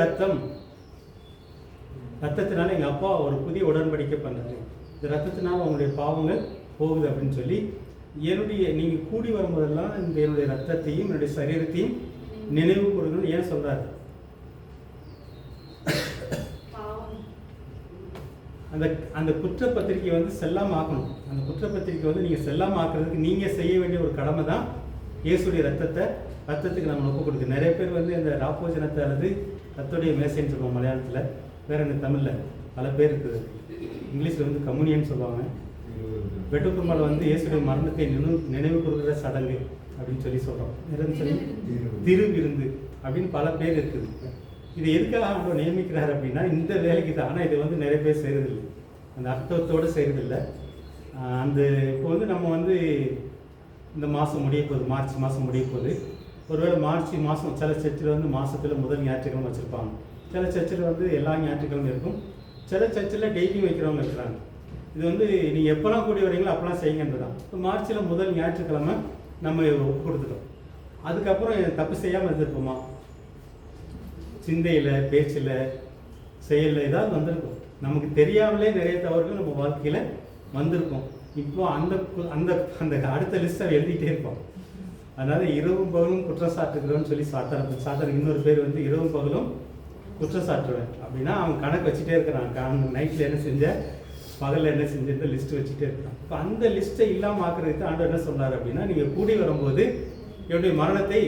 ரத்தத்தினால எங்கள் அப்பா ஒரு புதிய உடன்படிக்கை பண்ணுறாரு, இந்த ரத்தத்தினால உங்களுடைய பாவங்கள் போகுது அப்படின்னு சொல்லி, நீங்கள் கூடி வரும்போதெல்லாம் என்னுடைய ரத்தத்தையும் என்னுடைய சரீரத்தையும் நினைவு கூறுங்கன்னு ஏன் சொல்றாரு? அந்த குற்றப்பத்திரிக்கை வந்து செல்லாமல் ஆக்கணும். அந்த குற்றப்பத்திரிக்கை வந்து நீங்கள் செல்லாமல் ஆக்குறதுக்கு நீங்கள் செய்ய வேண்டிய ஒரு கடமை தான் இயேசுடைய ரத்தத்துக்கு நம்ம ஒப்பு கொடுக்கு. நிறைய பேர் வந்து இந்த ராப்போஜனத்தை அல்லது ரத்தோடைய மேசைன்னு சொல்லுவோம் மலையாளத்தில், வேற என்ன தமிழில் பல பேர் இருக்குது. இங்கிலீஷில் வந்து கம்யூனியன்னு சொல்லுவாங்க. வெட்டுக்குருமால் வந்து இயேசுடைய மரணத்தை நினைவு கூறுகிற சடங்கு அப்படின்னு சொல்லி சொல்கிறோம். சொல்லி திருவிருந்து அப்படின்னு பல பேர் இருக்குது. இது எதுக்காக அவங்க நியமிக்கிறார் அப்படின்னா இந்த வேலைக்கு தான். ஆனால் இது வந்து நிறைய பேர் செய்கிறதில்லை, அந்த அர்த்தத்தோடு செய்கிறதில்லை. இப்போ வந்து நம்ம வந்து இந்த மாதம் முடிய போகுது, மார்ச் மாதம் முடிய போகுது. ஒருவேளை மார்ச் மாதம் சில சர்ச்சில் வந்து மாதத்தில் முதல் ஞாயிற்றுக்கிழமை வச்சுருப்பாங்க, சில சர்ச்சில் வந்து எல்லா ஞாயிற்றுக்கிழமை இருக்கும், சில சர்ச்சில் டெய்லியும் வைக்கிறவங்க இருக்கிறாங்க. இது வந்து நீங்கள் எப்போல்லாம் கூடி வரீங்களோ அப்போலாம் செய்யுங்கன்றது தான். இப்போ மார்ச்சில் முதல் ஞாயிற்றுக்கிழமை நம்ம ஒப்பு கொடுத்துட்டோம். அதுக்கப்புறம் தப்பு செய்யாமல் இருந்திருப்போமா? சிந்தையில், பேச்சில், செயலில் ஏதாவது வந்திருக்கும். நமக்கு தெரியாமலே நிறைய தவறுகள் நம்ம வாழ்க்கையில் வந்திருக்கும். இப்போ அந்த அந்த அந்த அடுத்த லிஸ்ட்டை எழுதிட்டே இருப்போம். அதனால் இரவும் பகலும் குற்றம் சாட்டுகிறோன்னு சொல்லி சாத்தானுக்கு இன்னொரு பேர் வந்து இரவும் பகலும் குற்றம் சாட்டுவேன் அப்படின்னா அவன் கணக்கு வச்சுட்டே இருக்கிறான். நைட்டில் என்ன செஞ்ச, பகலில் என்ன செஞ்ச லிஸ்ட்டு வச்சுட்டே இருக்கிறான். இப்போ அந்த லிஸ்ட்டை இல்லாமல் ஆக்குறதுக்கு ஆண்டவர் என்ன சொல்கிறார் அப்படின்னா, நீங்கள் கூடி வரும்போது என்னுடைய மரணத்தை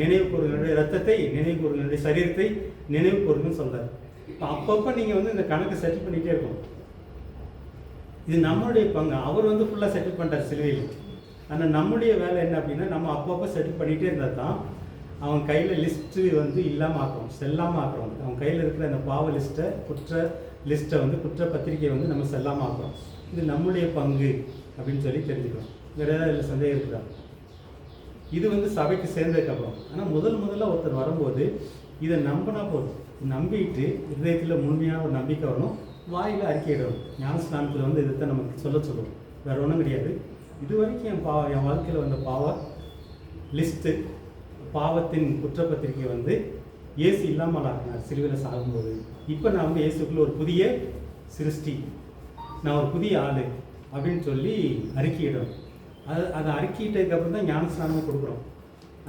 நினைவு கூறுங்க, என்னுடைய ரத்தத்தை நினைவு கூறுங்க, என்னுடைய சரீரத்தை நினைவு கூறுங்கன்னு சொல்கிறார். இப்போ அப்பப்போ நீங்கள் வந்து இந்த கணக்கை செட்டில் பண்ணிகிட்டே இருக்கணும். இது நம்மளுடைய பங்கு. அவர் வந்து ஃபுல்லாக செட்டில் பண்ணிட்டார் சிலுவையில். ஆனால் நம்முடைய வேலை என்ன அப்படின்னா, நம்ம அப்பப்போ செட்டில் பண்ணிகிட்டே இருந்தால் தான் அவன் கையில் லிஸ்ட்டு வந்து இல்லாமல் ஆக்குறோம், செல்லாமல் ஆக்குறோம். அவன் கையில் இருக்கிற அந்த பாவ லிஸ்ட்டை, குற்ற லிஸ்ட்டை வந்து, குற்ற பத்திரிகையை வந்து நம்ம செல்லாமல் ஆக்குறோம். இது நம்முடைய பங்கு அப்படின்னு சொல்லி தெரிஞ்சுக்கிறோம். வேறு ஏதாவது இல்லை சந்தேகம் இருக்குதா? இது வந்து சபைக்கு சேர்ந்ததுக்கப்புறம். ஆனால் முதல்ல ஒருத்தர் வரும்போது இதை நம்பினா போதும். நம்பிட்டு இதயத்தில் முழுமையான ஒரு நம்பிக்கை வரணும், வாயில் அறிக்கையிடணும். ஞானஸ்நானத்தில் வந்து இதை நமக்கு சொல்லுவோம், வேறு ஒன்றும் கிடையாது. இது வரைக்கும் என் வாழ்க்கையில் வந்த பாவ லிஸ்ட்டு, பாவத்தின் குற்றப்பத்திரிக்கை வந்து இயேசு இல்லாமல் ஆக்கினார் சிலுவையில் சாகும்போது. இப்போ நான் வந்து இயேசுக்குள்ள ஒரு புதிய சிருஷ்டி, நான் ஒரு புதிய ஆள் அப்படின்னு சொல்லி அறிக்கையிடணும். அதை அறிக்கையிட்டதுக்கப்புறம் தான் ஞானஸ்நானமும் கொடுக்குறோம்.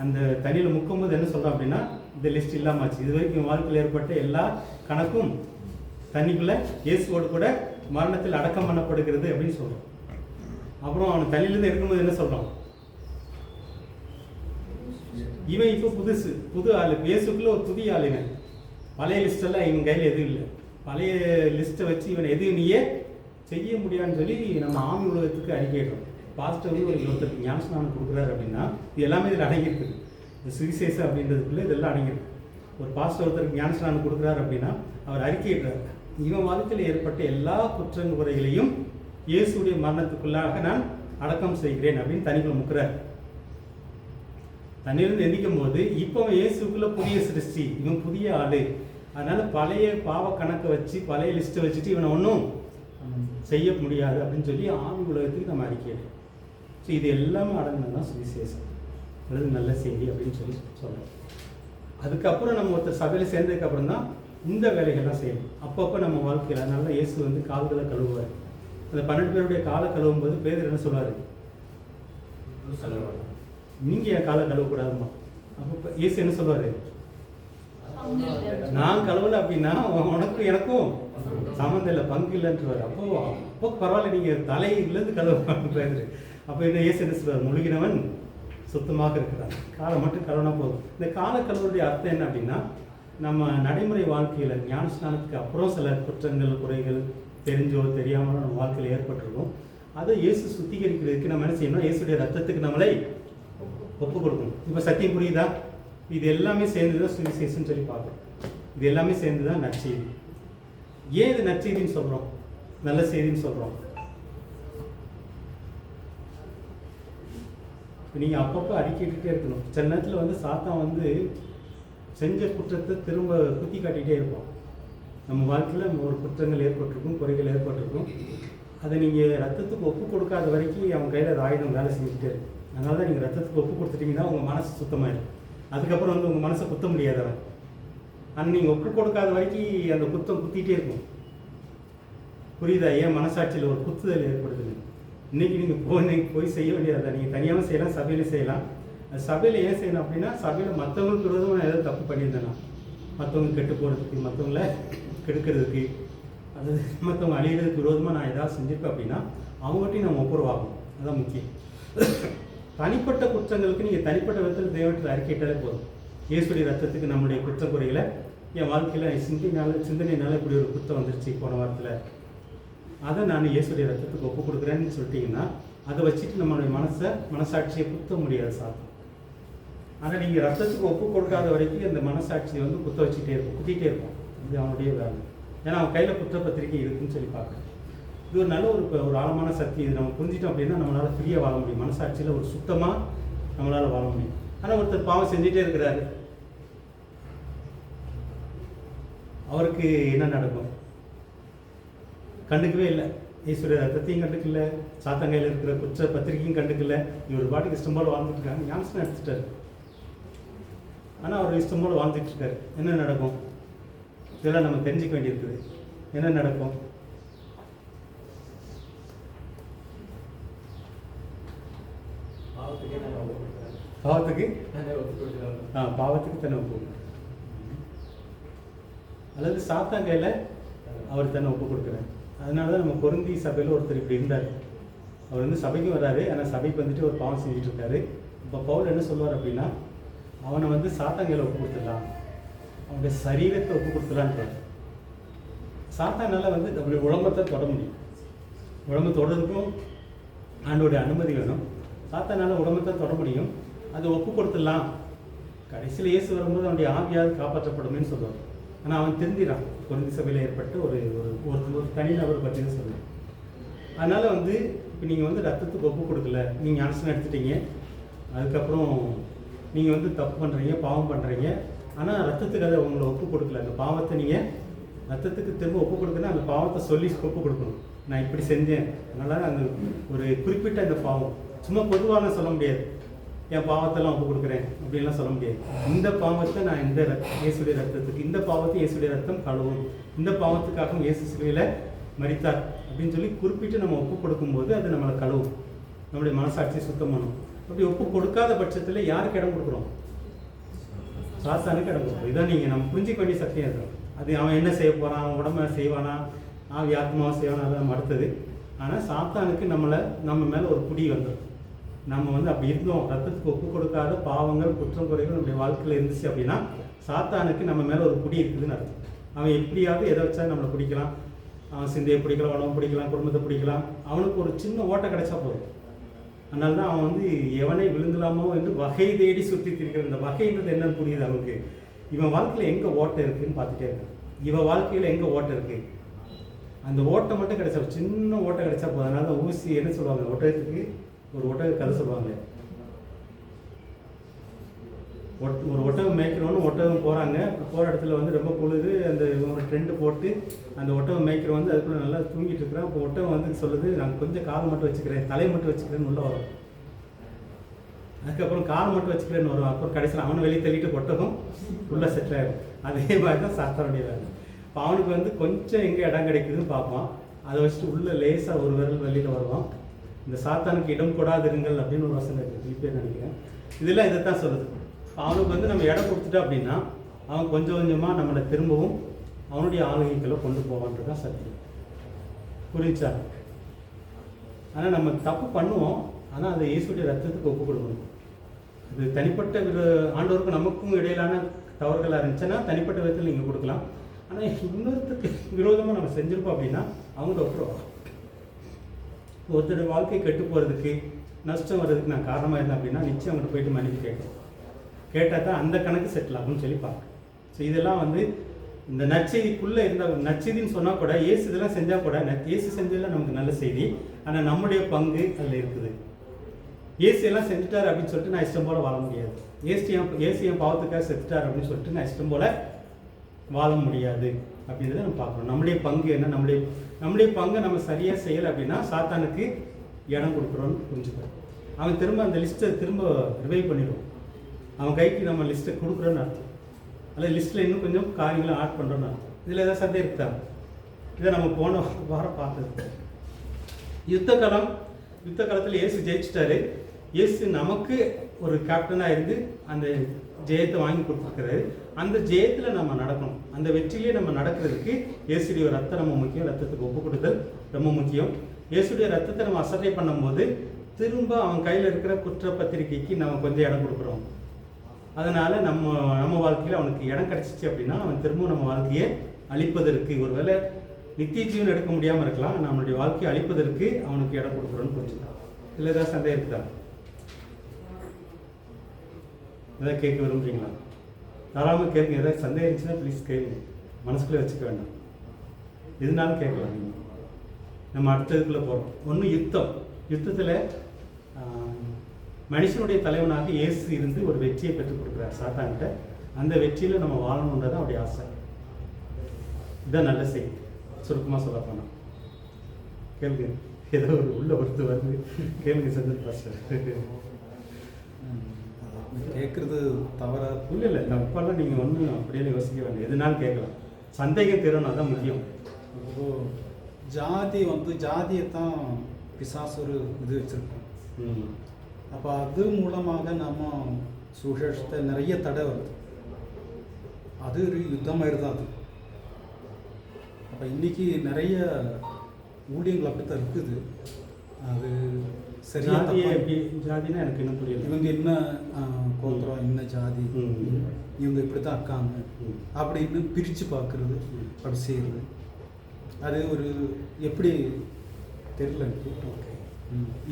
அந்த தண்ணியில் முக்கும்போது என்ன சொல்கிறோம் அப்படின்னா, இந்த லிஸ்ட் இல்லாமாச்சு. இது வரைக்கும் என் வாழ்க்கையில் ஏற்பட்ட எல்லா கணக்கும் தண்ணிக்குள்ளே இயேசுவோடு கூட மரணத்தில் அடக்கம் பண்ணப்படுகிறது அப்படின்னு சொல்கிறோம். அப்புறம் அவன் தண்ணியிலேருந்து இருக்கும்போது என்ன சொல்கிறோம், இவன் இப்போ புது ஆள், இயேசுக்குள்ள ஒரு புதிய ஆள். இவன் பழைய லிஸ்டெல்லாம் இவன் கையில் எதுவும் இல்லை. பழைய லிஸ்ட்டை வச்சு இவன் எதுவும் நீயே செய்ய முடியாதுன்னு சொல்லி நம்ம ஆவி உலகத்துக்கு அறிக்கையிடுறோம். பாஸ்டர் வந்து ஒருத்தருக்கு ஞானஸ்நானம் கொடுக்குறாரு அப்படின்னா இது எல்லாமே இதில் அடங்கியிருக்குது. இந்த சுவிசேஷம் அப்படின்றதுக்குள்ளே இதெல்லாம் அடங்கியிருக்கு. ஒரு பாஸ்டர் ஒருத்தருக்கு ஞானஸ்நானம் கொடுக்குறாரு அப்படின்னா அவர் அறிக்கையிடுறாரு, இவன் வாழ்க்கையில் ஏற்பட்ட எல்லா குற்றங்குறைகளையும் இயேசுடைய மரணத்துக்குள்ளாக நான் அடக்கம் செய்கிறேன் அப்படின்னு தனிக்குள்ள முக்கிறார். தண்ணியிலிருந்து எந்திக்கும் போது இப்போ அவன் இயேசுக்குள்ள புதிய சிருஷ்டி, இவன் புதிய ஆளு. அதனால பழைய பாவ கணக்கை வச்சு பழைய லிஸ்ட்டை வச்சுட்டு இவனை ஒன்றும் செய்ய முடியாது அப்படின்னு சொல்லி ஆவி உலகத்துக்கு நம்ம அறிக்கையிடும். ஸோ இது எல்லாமே அடங்கினது தான் சுவிசேஷம் அல்லது நல்ல செய்தி அப்படின்னு சொல்லி சொல்கிறோம். அதுக்கப்புறம் நம்ம ஒருத்தர் சபையில் சேர்ந்ததுக்கப்புறம் தான் இந்த வேலைகள்லாம் செய்யணும். அப்பப்போ நம்ம வாழ்க்கையில் அதனால இயேசு வந்து கால்களை கழுவுவார். அந்த 12 பேருடைய காலை கழுவும் போது பேதர் என்ன சொல்வார், நீங்கள் என் காலை கழுவக்கூடாதுமா. அப்போ இயேசு என்ன சொல்வார், நான் கழுவலை அப்படின்னா உனக்கு எனக்கும் சம்மந்தம் இல்லை, பங்கு இல்லைன்றவர். அப்போ பரவாயில்ல, நீங்கள் தலையிலேருந்து கழுவாங்க பேர். அப்போ என்ன இயேசு என்ன சொல்வார், முழுகினவன் சுத்தமாக இருக்கிறான், காலை மட்டும் கழுவினா போதும். இந்த காலை கழுவுடைய அர்த்தம் என்ன அப்படின்னா, நம்ம நடைமுறை வாழ்க்கையில் ஞானஸ்நானத்துக்கு அப்புறம் சில குற்றங்கள் குறைகள் தெரிஞ்சோ தெரியாமலோ நம்ம வாழ்க்கையில் ஏற்பட்டிருக்கும். அதை இயேசு சுத்திகரிக்கிறதுக்கு நம்ம என்ன செய்யணும், இயேசுடைய ரத்தத்துக்கு நம்மளை ஒப்பு கொடுக்கணும். இப்போ சத்தியம் புரியுதா? இது எல்லாமே சேர்ந்து தான் சுவிசேஷம்னு சொல்லி பார்க்குறோம். இது எல்லாமே சேர்ந்து தான் நற்செய்தி. ஏன் இது நற்செய்தின்னு சொல்கிறோம், நல்ல செய்தின்னு சொல்கிறோம்? நீங்கள் அப்பப்போ அறிக்கிட்டே இருக்கணும். சில நேரத்தில் வந்து சாத்தான் வந்து செஞ்ச குற்றத்தை திரும்ப குத்தி காட்டிகிட்டே இருப்போம். நம்ம வாழ்க்கையில் ஒரு குற்றங்கள் ஏற்பட்டிருக்கும், குறைகள் ஏற்பட்டிருக்கும். அதை நீங்கள் ரத்தத்துக்கு ஒப்பு கொடுக்காத வரைக்கும் அவன் கையில் அது ஆயுதம் வேலை செஞ்சுட்டே இருக்கும். அதனால தான் நீங்கள் ரத்தத்துக்கு ஒப்பு கொடுத்துட்டீங்கன்னா உங்கள் மனசு சுத்தமாயிடும். அதுக்கப்புறம் வந்து உங்கள் மனசை குத்த முடியாது அவன். ஆனால் நீங்கள் ஒப்பு கொடுக்காத வரைக்கும் அந்த குத்தம் குத்திகிட்டே இருக்கும். புரியுதா? ஏன் மனசாட்சியில் ஒரு குத்துதல் ஏற்படுதுன்னு. இன்றைக்கி நீங்கள் போய் செய்ய வேண்டியதை நீங்கள் தனியாகவும் செய்யலாம், சபையில செய்யலாம். சபையில் ஏன் செய்யணும் அப்படின்னா, சபையில் மற்றவங்களுக்கு விரோதமாக நான் ஏதாவது தப்பு பண்ணியிருந்தேன்னா, மற்றவங்க கெட்டு போகிறதுக்கு, மற்றவங்கள கெடுக்கிறதுக்கு, அதாவது மற்றவங்க அழிகிறதுக்கு விரோதமாக நான் ஏதாவது செஞ்சுருப்பேன் அப்படின்னா அவங்ககிட்டையும் நம்ம ஒப்புரவாகும். அதுதான் முக்கியம். தனிப்பட்ட குற்றங்களுக்கு நீங்கள் தனிப்பட்ட விதத்தில் தெய்வத்தில் அறிக்கையிட்டாலே போதும். இயேசுடைய ரத்தத்துக்கு நம்முடைய குற்றக்குறைகளை என் வாழ்க்கையில் சிந்தனையினால இப்படி ஒரு குற்றம் வந்துருச்சு போன வாரத்தில், அதை நான் இயேசுடைய ரத்தத்துக்கு ஒப்பு கொடுக்குறேன்னு சொல்லிட்டீங்கன்னா அதை வச்சுட்டு நம்மளுடைய மனசாட்சியை குத்த முடியாது சாத்தம். ஆனால் நீங்கள் ரத்தத்துக்கு ஒப்பு கொடுக்காத வரைக்கும் அந்த மனசாட்சியை வந்து குத்த வச்சுட்டே இருக்கும், குத்திகிட்டே இருக்கும். இது அவனுடைய வேலை. ஏன்னா அவன் கையில் குற்றப்பத்திரிக்கை இருக்குன்னு சொல்லி பார்க்குறேன். இது ஒரு நல்ல ஒரு ஆழமான சக்தி. இது நம்ம புரிஞ்சிட்டோம் அப்படின்னா நம்மளால் ஃப்ரீயாக வாழ முடியும். மனசாட்சியில் ஒரு சுத்தமாக நம்மளால் வாழ முடியும். ஆனால் ஒருத்தர் பாவம் செஞ்சுட்டே இருக்கிறாரு, அவருக்கு என்ன நடக்கும்? கண்டுக்கவே இல்லை. ஈஸ்வர ரத்தத்தையும் கண்டுக்கல, சாத்தங்கையில் இருக்கிற குற்ற பத்திரிக்கையும் கண்டுக்கல. இவர் பாட்டுக்கு இஷ்டம் போல் வாழ்ந்துட்டு இருக்காங்க. ஞானஸ்நானம் எடுத்துட்டாரு, ஆனால் அவர் இஷ்டம் போல் வாழ்ந்துட்டு இருக்காரு. என்ன நடக்கும்? இதெல்லாம் நம்ம தெரிஞ்சுக்க வேண்டியிருக்குது. என்ன நடக்கும்? பாவத்துக்கு தன்னை ஒப்பு, அல்லது சாத்தாங்கையில் அவர் தன்னை ஒப்பு கொடுக்குறாரு. அதனால தான் நம்ம கொரிந்தி சபையில் ஒருத்தர் இப்படி இருந்தார். அவர் வந்து சபைக்கு வராரு, ஆனால் சபைக்கு வந்துட்டு ஒரு பாவம் செஞ்சுட்டு இருக்காரு. இப்போ பவுல் என்ன சொல்லுவார் அப்படின்னா, அவனை வந்து சாத்தாங்கையில் ஒப்பு கொடுத்துடலாம், அவனுடைய சரீரத்தை ஒப்பு கொடுத்துடலான்ட்டு. சாத்தானால வந்து நம்மளுடைய உடம்பத்தை தொட முடியும். உடம்பு தொடர்றதுக்கும் ஆண்டோடைய அனுமதி வேணும். சாத்தானால உடம்பத்தை தொட முடியும், அது ஒப்பு கொடுத்துடலாம். கடைசியில் இயேசு வரும்போது அவனுடைய ஆவியால் காப்பாற்றப்படும்னு சொல்லுவார். ஆனால் அவன் திருந்திடான். கொரிந்தி சபையில் ஏற்பட்டு ஒரு தனிநபர் பற்றி தான் சொல்லுவேன். அதனால் வந்து இப்போ நீங்கள் வந்து ரத்தத்துக்கு ஒப்பு கொடுக்கல, நீங்கள் ஞானஸ்நானம் எடுத்துட்டீங்க, அதுக்கப்புறம் நீங்கள் வந்து தப்பு பண்ணுறீங்க, பாவம் பண்ணுறீங்க, ஆனால் ரத்தத்துக்கு அதை உங்களை ஒப்பு கொடுக்கல. அந்த பாவத்தை நீங்கள் ரத்தத்துக்கு திரும்ப ஒப்பு கொடுக்குன்னா அந்த பாவத்தை சொல்லி ஒப்பு கொடுக்கணும். நான் இப்படி செஞ்சேன், அதனால் அந்த ஒரு குறிப்பிட்ட அந்த பாவம் சும்மா பொதுவாக சொல்ல முடியாது, என் பாவத்தெல்லாம் ஒப்பு கொடுக்குறேன் அப்படின்லாம் சொல்ல முடியாது. இந்த பாவத்தை நான் இந்த இயேசுடைய ரத்தத்துக்கு, இந்த பாவத்தை இயேசுடைய ரத்தம் கழுவும், இந்த பாவத்துக்காகவும் இயேசு சிலுவையில் மரித்தார் அப்படின்னு சொல்லி குறிப்பிட்டு நம்ம ஒப்பு கொடுக்கும்போது அது நம்மளை கழுவும், நம்மளுடைய மனசாட்சியை சுத்தம் பண்ணும். அப்படி ஒப்பு கொடுக்காத பட்சத்தில் யாருக்கு இடம் கொடுக்குறோம்? சாத்தானுக்கு இடம் கொடுக்குறோம். இதான் நீங்கள் நம்ம புரிஞ்சிக்க வேண்டிய சத்தியம் இருக்கும். அது அவன் என்ன செய்ய போகிறான், அவன் உடம்பை செய்வானா, ஆவி ஆத்மாவை செய்வானா, அது நம்ம அடுத்தது. ஆனால் சாத்தானுக்கு நம்ம மேலே ஒரு குடி வந்துடும். நம்ம வந்து அப்படி இருந்தோம், ரத்தத்துக்கு ஒப்பு கொடுக்காத பாவங்கள் குற்றம் குறைகள் நம்முடைய வாழ்க்கையில் இருந்துச்சு அப்படின்னா சாத்தானுக்கு நம்ம மேலே ஒரு குடி இருக்குதுன்னு அர்த்தம். அவன் எப்படியாவது எதை வச்சா நம்மளை பிடிக்கலாம், அவன் சிந்தையை பிடிக்கலாம், உணவு பிடிக்கலாம், குடும்பத்தை பிடிக்கலாம். அவனுக்கு ஒரு சின்ன ஓட்டை கிடைச்சா போதும். அதனால தான் அவன் வந்து எவனை விழுங்கலாமோ என்று வகை தேடி சுற்றி திரிக்கிற. இந்த வகைன்றது என்னன்னு புரியுது அவனுக்கு. இவன் வாழ்க்கையில் எங்கே ஓட்டை இருக்குதுன்னு பார்த்துட்டே இருக்கான். இவன் வாழ்க்கையில் எங்கே ஓட்டை இருக்குது, அந்த ஓட்டை மட்டும் கிடைச்சா, சின்ன ஓட்டை கிடைச்சா போதும். அதனால தான் ஊசி என்ன சொல்லுவாங்க, ஒட்டகத்துக்கு ஒரு ஒட்டக கதை சொல்லுவாங்க. ஒரு ஒட்டகம் மேய்க்கிறவனு ஒட்டகம் போகிறாங்க, போகிற இடத்துல வந்து ரொம்ப பொழுது அந்த ஒரு ட்ரெண்டு போட்டு அந்த ஒட்டகம் மேய்க்கிறவன் வந்து அதுக்குள்ளே நல்லா தூங்கிட்டு இருக்கிறான். இப்போ ஒட்டகம் வந்து சொல்லுது, நான் கொஞ்சம் கால் மட்டும் வச்சுக்கிறேன், தலையை மட்டும் வச்சுக்கிறேன்னு உள்ள வரும். அதுக்கப்புறம் கால் மட்டும் வச்சுக்கிறேன்னு வரும். அப்புறம் கடைசியில் அவனை வெளியே தள்ளிட்டு ஒட்டகம் உள்ளே செட்டில் ஆகிடும். அதே மாதிரி தான் சாத்தானுடைய வேலை. இப்போ அவனுக்கு வந்து கொஞ்சம் எங்கே இடம் கிடைக்குதுன்னு பார்ப்பான், அதை வச்சுட்டு உள்ளே லேசாக ஒரு விரல் வெளியில் வருவான். இந்த சாத்தானுக்கு இடம் கொடாதிருங்கள் அப்படின்னு ஒரு வசனம் இருக்குது, இப்போயே நினைக்கிறேன். இதெல்லாம் இதை தான் சொல்லுது. அவனுக்கு வந்து நம்ம இடம் கொடுத்துட்டோம் அப்படின்னா அவன் கொஞ்சம் கொஞ்சமாக நம்மளை திரும்பவும் அவனுடைய ஆளுகைகளை கொண்டு போவான்றது தான் சத்தியம். புரிஞ்சா? ஆனால் நம்ம தப்பு பண்ணுவோம், ஆனால் அதை இயேசுடைய ரத்தத்துக்கு ஒப்பு கொடுக்கணும். அது தனிப்பட்ட ஆண்டவருக்கும் நமக்கும் இடையிலான தவறுகளாக இருந்துச்சுன்னா தனிப்பட்ட விதத்தில் நீங்கள் கொடுக்கலாம். ஆனால் இன்னொருத்தருக்கு விரோதமாக நம்ம செஞ்சுருப்போம் அப்படின்னா அவங்கள விட்டுருவோம். ஒருத்தருடைய வாழ்க்கை கெட்டு போகிறதுக்கு, நஷ்டம் வர்றதுக்கு நான் காரணமாக இருந்தேன் அப்படின்னா நிச்சயம் அவங்கள்ட்ட போயிட்டு மன்னிப்பு கேட்கணும். கேட்டால் தான் அந்த கணக்கு செட்டில் ஆகும்னு சொல்லி பார்க்கணும். ஸோ இதெல்லாம் வந்து இந்த நற்செய்திக்குள்ளே இருந்தால், நற்செய்தின்னு சொன்னால் கூட இயேசு இதெல்லாம் செஞ்சால் கூட இயேசு செஞ்சதெல்லாம் நமக்கு நல்ல செய்தி, ஆனால் நம்முடைய பங்கு அதில் இருக்குது. இயேசு எல்லாம் செஞ்சுட்டார் அப்படின்னு சொல்லிட்டு நான் இஷ்டம் போல் வாழ முடியாது. இயேசு என் பாவத்துக்காக செத்துட்டார் அப்படின்னு சொல்லிட்டு நான் இஷ்டம் போல் வாழ முடியாது அப்படின்றத நம்ம பார்க்கணும். நம்முடைய பங்கு என்ன, நம்முடைய பங்கை நம்ம சரியாக செய்யலை அப்படின்னா சாத்தானுக்கு இடம் கொடுக்குறோன்னு புரிஞ்சுக்கிறோம். அவன் திரும்ப அந்த லிஸ்ட்டை திரும்ப ரிவைவ் பண்ணிடுவோம். அவன் கைக்கு நம்ம லிஸ்ட்டை கொடுக்குறோன்னு அர்த்தம். அதில் லிஸ்ட்டில் இன்னும் கொஞ்சம் காரியங்களை ஆட் பண்ணுறோன்னு அர்த்தம். இதில் ஏதாவது சந்தேகம் இருக்கா? இதை நம்ம போன வாரம் பார்த்தது. யுத்த காலத்தில் இயேசு ஜெயிச்சிட்டாரு. இயேசு நமக்கு ஒரு கேப்டனாக இருந்து அந்த ஜெயத்தை வாங்கி கொடுத்துருக்கிறாரு. அந்த ஜெயத்தில் நம்ம நடக்கணும். அந்த வெற்றியிலே நம்ம நடக்கிறதுக்கு இயேசுடைய ரத்தம் ரொம்ப முக்கியம். ரத்தத்துக்கு ஒப்பு கொடுத்தல் ரொம்ப முக்கியம். இயேசுடைய ரத்தத்தை நம்ம அசட்டை பண்ணும்போது திரும்ப அவன் கையில் இருக்கிற குற்றப்பத்திரிக்கைக்கு நம்ம கொஞ்சம் இடம் கொடுக்குறோம். அதனால் நம்ம வாழ்க்கையில் அவனுக்கு இடம் கிடச்சிச்சு அப்படின்னா அவன் திரும்பவும் நம்ம வாழ்க்கையை அழிப்பதற்கு, ஒருவேளை நித்திய ஜீவன் எடுக்க முடியாமல் இருக்கலாம், நம்மளுடைய வாழ்க்கையை அழிப்பதற்கு அவனுக்கு இடம் கொடுக்குறோன்னு புரிஞ்சுக்கலாம். இல்லை ஏதாவது சந்தேகம் இருக்குதா? எதாவது கேட்க விரும்புறீங்களா? தாராளமாக கேட்குங்க. ஏதாவது சந்தேகம் இருந்துச்சுன்னா ப்ளீஸ் கேளுங்க, மனசுக்குள்ளே வச்சுக்க வேண்டாம். எதுனாலும் கேட்கலாம். நீங்கள் நம்ம அடுத்ததுக்குள்ளே போகிறோம். ஒன்று யுத்தத்தில் மனுஷனுடைய தலைவனாக இயேசு இருந்து ஒரு வெற்றியை பெற்றுக் கொடுக்குறார் சாத்தான்கிட்ட. அந்த வெற்றியில் நம்ம வாழணுன்றது அவருடைய ஆசை. இதுதான் நல்ல செய்தி. சுருக்கமாக சொல்ல போனால் கேளுங்க. ஏதோ ஒரு உள்ள ஒருத்து வருது, கேளுங்க. செந்தில் பாஸ்டர்
கேட்குறது தவறா?
இல்லை தப்பெல்லாம் நீங்கள் ஒன்றும் அப்படியே யோசிக்க வேண்டாம். எதுனாலும் கேட்கலாம். சந்தேகம் தீரணும், அதுதான் முக்கியம்.
இப்போ ஜாதியை தான் பிசாசு ஒரு இது வச்சுருக்கோம். அப்போ அது மூலமாக நம்ம சுவிசேஷத்தை நிறைய தடை வருது. அது ஒரு யுத்தமாக தான் அது. அப்போ இன்றைக்கி நிறைய ஊழியங்கள் அப்படி தான் இருக்குது. அது சரியாக
ஜாதினா எனக்கு என்ன புரியல.
இவங்க என்ன கோத்திரம், என்ன ஜாதி, இவங்க இப்படி தான் இருக்காங்க அப்படின்னு பிரித்து பார்க்குறது, அப்படி செய்கிறது. அது ஒரு எப்படி தெரியல.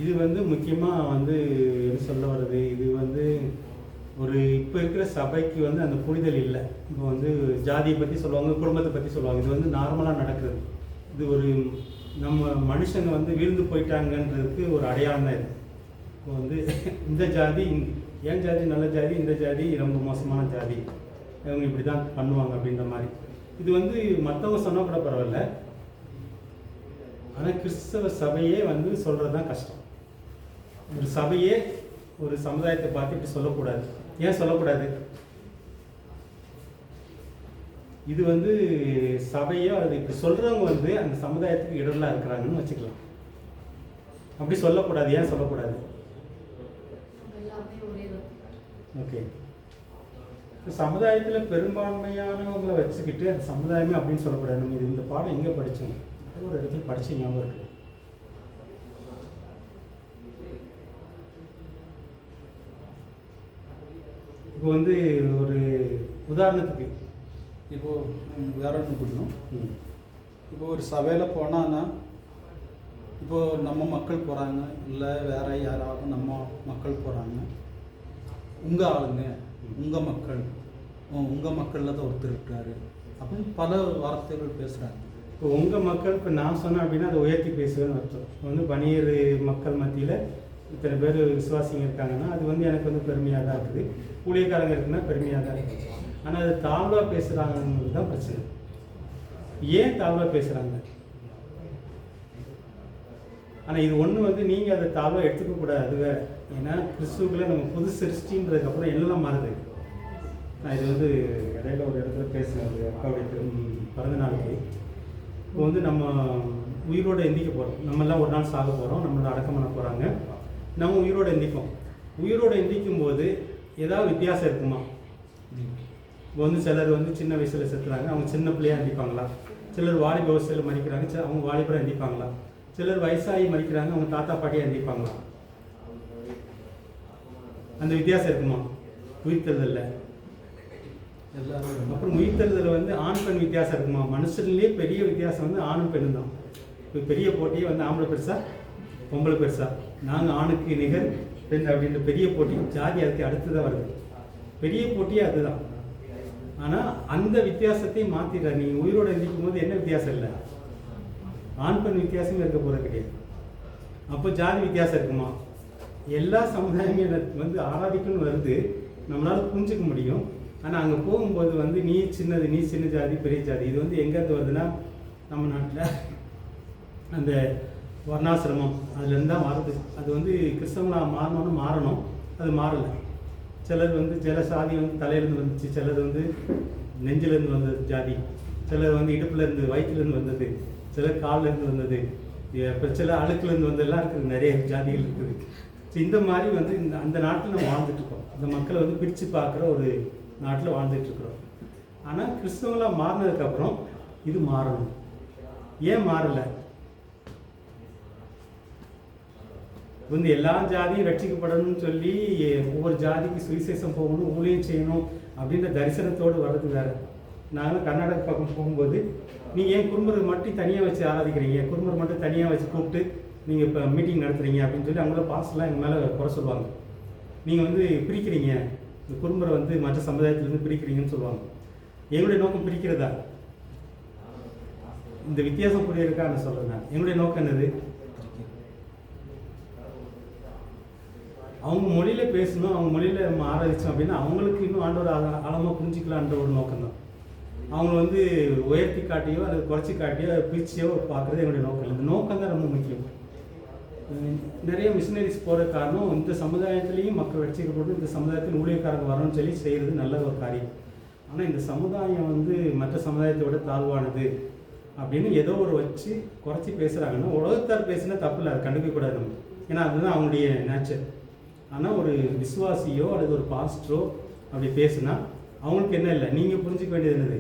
இது வந்து முக்கியமாக வந்து என்ன சொல்ல வருது, இது வந்து ஒரு இப்போ இருக்கிற சபைக்கு வந்து அந்த புரிதல் இல்லை. இப்போ வந்து ஜாதியை பற்றி சொல்லுவாங்க, குடும்பத்தை பற்றி சொல்லுவாங்க. இது வந்து நார்மலாக நடக்குது. இது ஒரு நம்ம மனுஷங்க வந்து வீழ்ந்து போயிட்டாங்கன்றதுக்கு ஒரு அடையாளம் தான் இது. இப்போ வந்து இந்த ஜாதி, ஏன் ஜாதி நல்ல ஜாதி, இந்த ஜாதி ரொம்ப மோசமான ஜாதி, இவங்க இப்படி தான் பண்ணுவாங்க அப்படின்ற மாதிரி. இது வந்து மற்றவங்க சொன்னால் கூட பரவாயில்ல, ஆனால் கிறிஸ்தவ சபையே வந்து சொல்கிறது தான் கஷ்டம். ஒரு சபையே ஒரு சமுதாயத்தை பார்த்து இப்படி சொல்லக்கூடாது. ஏன் சொல்லக்கூடாது? இது வந்து சபையோ அது இப்படி சொல்கிறவங்க வந்து அந்த சமுதாயத்துக்கு இடர்லாம் இருக்கிறாங்கன்னு வச்சுக்கலாம். அப்படி சொல்லக்கூடாது. ஏன் சொல்லக்கூடாது? ஓகே, சமுதாயத்தில் பெரும்பான்மையானவங்களை வச்சுக்கிட்டு அந்த சமுதாயமே அப்படின்னு சொல்லக்கூடாது. நம்ம இந்த பாடம் எங்கே படித்தோம்? ஒரு இடத்துல படிச்ச ஞாபகம் இருக்கு. இப்போ வந்து ஒரு உதாரணத்துக்கு
இப்போது வேற ஒன்று புரியும்.
ம்,
இப்போ ஒரு சபையில் போனான்னா இப்போ நம்ம மக்கள் போகிறாங்க, இல்லை வேற யாராவது நம்ம மக்கள் போகிறாங்க, உங்கள் ஆளுங்க, உங்கள் மக்கள், உங்கள் மக்களில் தான் ஒருத்தர் இருக்காரு அப்படின்னு பல வார்த்தைகள் பேசுகிறாங்க.
இப்போ உங்கள் மக்கள் இப்போ நான் சொன்னேன் அப்படின்னா அதை உயர்த்தி பேசுவேன்னு அர்த்தம். இப்போ வந்து பனியர் மக்கள் மத்தியில் இத்தனை பேர் விசுவாசிங்க இருக்காங்கன்னா அது வந்து எனக்கு வந்து பெருமையாக தான் இருக்குது. ஊழியக்காரங்க இருக்குன்னா பெருமையாக தான் இருக்குது. ஆனால் அது தாழ்வாக பேசுகிறாங்கிறது தான் பிரச்சனை. ஏன் தாழ்வாக பேசுகிறாங்க? ஆனால் இது ஒன்று வந்து நீங்கள் அதை தாழ்வாக எடுத்துக்கக்கூடாது, அது வேறு. ஏன்னா கிறிஸ்துவுக்குள்ளே நம்ம புது சிருஷ்டின்றதுக்கப்புறம் எல்லாம் மாறுது. நான் இது வந்து இடையில ஒரு இடத்துல பேசினேன், ஒரு அக்காவுடைய பிறந்த நாளைக்கு. இப்போ வந்து நம்ம உயிரோடு எந்திக்க போகிறோம், நம்மெல்லாம் ஒரு நாள் சாக போகிறோம், நம்மளை அடக்கம் பண்ண போகிறாங்க, நம்ம உயிரோடு எந்திப்போம். உயிரோடு எந்திக்கும் போது ஏதாவது வித்தியாசம் இருக்குமா? இப்போ வந்து சிலர் வந்து சின்ன வயசில் செத்துறாங்க, அவங்க சின்ன பிள்ளையாக எந்திப்பாங்களா? சிலர் வாலிப வயசில் மறிக்கிறாங்க, அவங்க வாலிபராக எந்திப்பாங்களா? சிலர் வயசாகி மறிக்கிறாங்க, அவங்க தாத்தா பாட்டியாக எந்திப்பாங்களா? அந்த வித்தியாசம் இருக்குமா உயிர்த்தெழுதல்ல?
எல்லாரும்
அப்புறம் உயிர்த்தெழுதல் வந்து ஆண் பெண் வித்தியாசம் இருக்குமா? மனுஷன்லேயே பெரிய வித்தியாசம் வந்து ஆணும் பெண்ணும் தான். இப்போ பெரிய போட்டியே வந்து ஆம்பளை பெருசா பொம்பளை பெருசா, நாங்கள் ஆணுக்கு நிகர் பெண் அப்படின்ற பெரிய போட்டி ஜாதி அதுக்கு அடுத்து தான் வருது. பெரிய போட்டியே அதுதான். ஆனால் அந்த வித்தியாசத்தை மாற்றிடுற நீ உயிரோடு எந்திக்கும் போது என்ன வித்தியாசம் இல்லை? ஆண் பெண் வித்தியாசமே இருக்க போகிறது கிடையாது. அப்போ ஜாதி வித்தியாசம் இருக்குமா? எல்லா சமுதாயமே வந்து ஆராதிக்கணும்னு வருது, நம்மளால் புரிஞ்சுக்க முடியும். ஆனால் அங்கே போகும்போது வந்து நீ சின்னது, நீ சின்ன ஜாதி, பெரிய ஜாதி, இது வந்து எங்கேருந்து வருதுன்னா நம்ம நாட்டில் அந்த வர்ணாசிரமம் அதுலேருந்து தான் வருது. அது வந்து கிறிஸ்தவங்களாக மாறணும்னு மாறணும், அது மாறலை. சிலர் வந்து சில சாதி வந்து தலையிலேருந்து வந்துச்சு, சிலர் வந்து நெஞ்சிலேருந்து வந்தது ஜாதி, சிலர் வந்து இடுப்புலேருந்து வயிற்றுலேருந்து வந்தது, சிலர் கால்லேருந்து வந்தது, இப்போ சில அழுக்குலேருந்து வந்ததெல்லாம் இருக்குது, நிறைய ஜாதிகள் இருக்குது. ஸோ இந்த மாதிரி வந்து அந்த நாட்டில் நம்ம வாழ்ந்துட்டுருக்கோம். இந்த மக்களை வந்து பிரித்து பார்க்குற ஒரு நாட்டில் வாழ்ந்துட்டுருக்குறோம். ஆனால் கிறிஸ்தவங்களாக மாறினதுக்கப்புறம் இது மாறணும். ஏன் மாறலை? வந்து எல்லா ஜாதியும் ரட்சிக்கப்படணும்னு சொல்லி ஒவ்வொரு ஜாதிக்கு சுவிசேஷம் போகணும், ஊழியம் செய்யணும் அப்படின்ற தரிசனத்தோடு வர்றது வேறு. நாங்களும் கர்நாடகா பக்கம் போகும்போது நீங்கள் ஏன் குடும்பத்தை மட்டும் தனியாக வச்சு ஆராதிக்கிறீங்க, குடும்பத்தை மட்டும் தனியாக வச்சு கூப்பிட்டு நீங்கள் இப்போ மீட்டிங் நடத்துகிறீங்க அப்படின்னு சொல்லி அவங்கள பாஸ்லாம் எங்கள் மேலே குறை சொல்லுவாங்க. நீங்கள் வந்து பிரிக்கிறீங்க, இந்த குடும்பத்தை வந்து மற்ற சமுதாயத்திலேருந்து பிரிக்கிறீங்கன்னு சொல்லுவாங்க. எங்களுடைய நோக்கம் பிரிக்கிறதா? இந்த வித்தியாசம் புரியறதுக்காக நான் சொல்கிறேன். நான் எங்களுடைய நோக்கம் என்னது? அவங்க மொழியில் பேசணும், அவங்க மொழியில் நம்ம ஆராதிச்சோம் அப்படின்னா அவங்களுக்கு இன்னும் ஆண்டவர் ஆழமாக புரிஞ்சிக்கலான்ற ஒரு நோக்கம் தான். அவங்க வந்து உயர்த்தி காட்டியோ அல்லது குறைச்சி காட்டியோ பிரிச்சியோ பார்க்குறது என்னுடைய நோக்கம் இல்லை. இந்த நோக்கம் தான் ரொம்ப முக்கியம். நிறைய மிஷினரிஸ் போகிற காரணம் இந்த சமுதாயத்துலேயும் மக்கள் ரட்சிக்கப்பட்டு இந்த சமுதாயத்தில் ஊழியக்காரங்க வரணும்னு சொல்லி செய்கிறது நல்ல ஒரு காரியம். ஆனால் இந்த சமுதாயம் வந்து மற்ற சமுதாயத்தை விட தாழ்வானது அப்படின்னு ஏதோ ஒரு வச்சு குறைச்சி பேசுகிறாங்கன்னா உலகத்தார் பேசுனா தப்பு இல்லை, அதை கண்டுக்கக்கூடாது நம்ம. ஏன்னா அதுதான் அவங்களுடைய நேச்சர். ஆனால் ஒரு விசுவாசியோ அல்லது ஒரு பாஸ்டரோ அப்படி பேசுனா அவங்களுக்கு என்ன இல்லை, நீங்கள் புரிஞ்சிக்க வேண்டியது என்னது?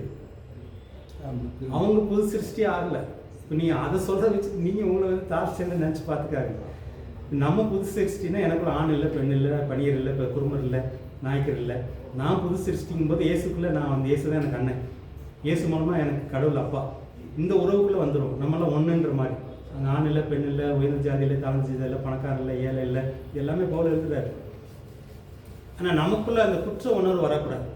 அவங்க புது சிருஷ்டி ஆகலை. இப்போ நீங்கள் அதை சொல்கிற வச்சு நீங்கள் உங்களை வந்து தாழ்ச்சின்னு நினச்சி பார்த்துக்காங்க. நம்ம புது சிருஷ்டினா எனக்குள்ள ஆண் இல்லை, பெண் இல்லை, பணியர் இல்லை, இப்போ குருமர் இல்லை, நாயக்கர் இல்லை. நான் புது சிருஷ்டிக்கும் போது இயேசுக்குள்ளே நான் வந்து இயேசு தான் எனக்கு அண்ணன், இயேசு மூலமாக எனக்கு கடவுள் அப்பா, இந்த உறவுக்குள்ளே வந்துடும். நம்மளாம் ஒன்றுன்ற மாதிரி. அங்கே ஆண் இல்லை, பெண் இல்லை, உயர்ந்த ஜாதி இல்லை, தாழ்ந்த ஜாதி இல்லை, பணக்காரர் இல்லை, ஏழை இல்லை, இது எல்லாமே போல இருக்கிறாரு. ஆனால் நமக்குள்ளே அந்த குற்ற உணர்வு வரக்கூடாது.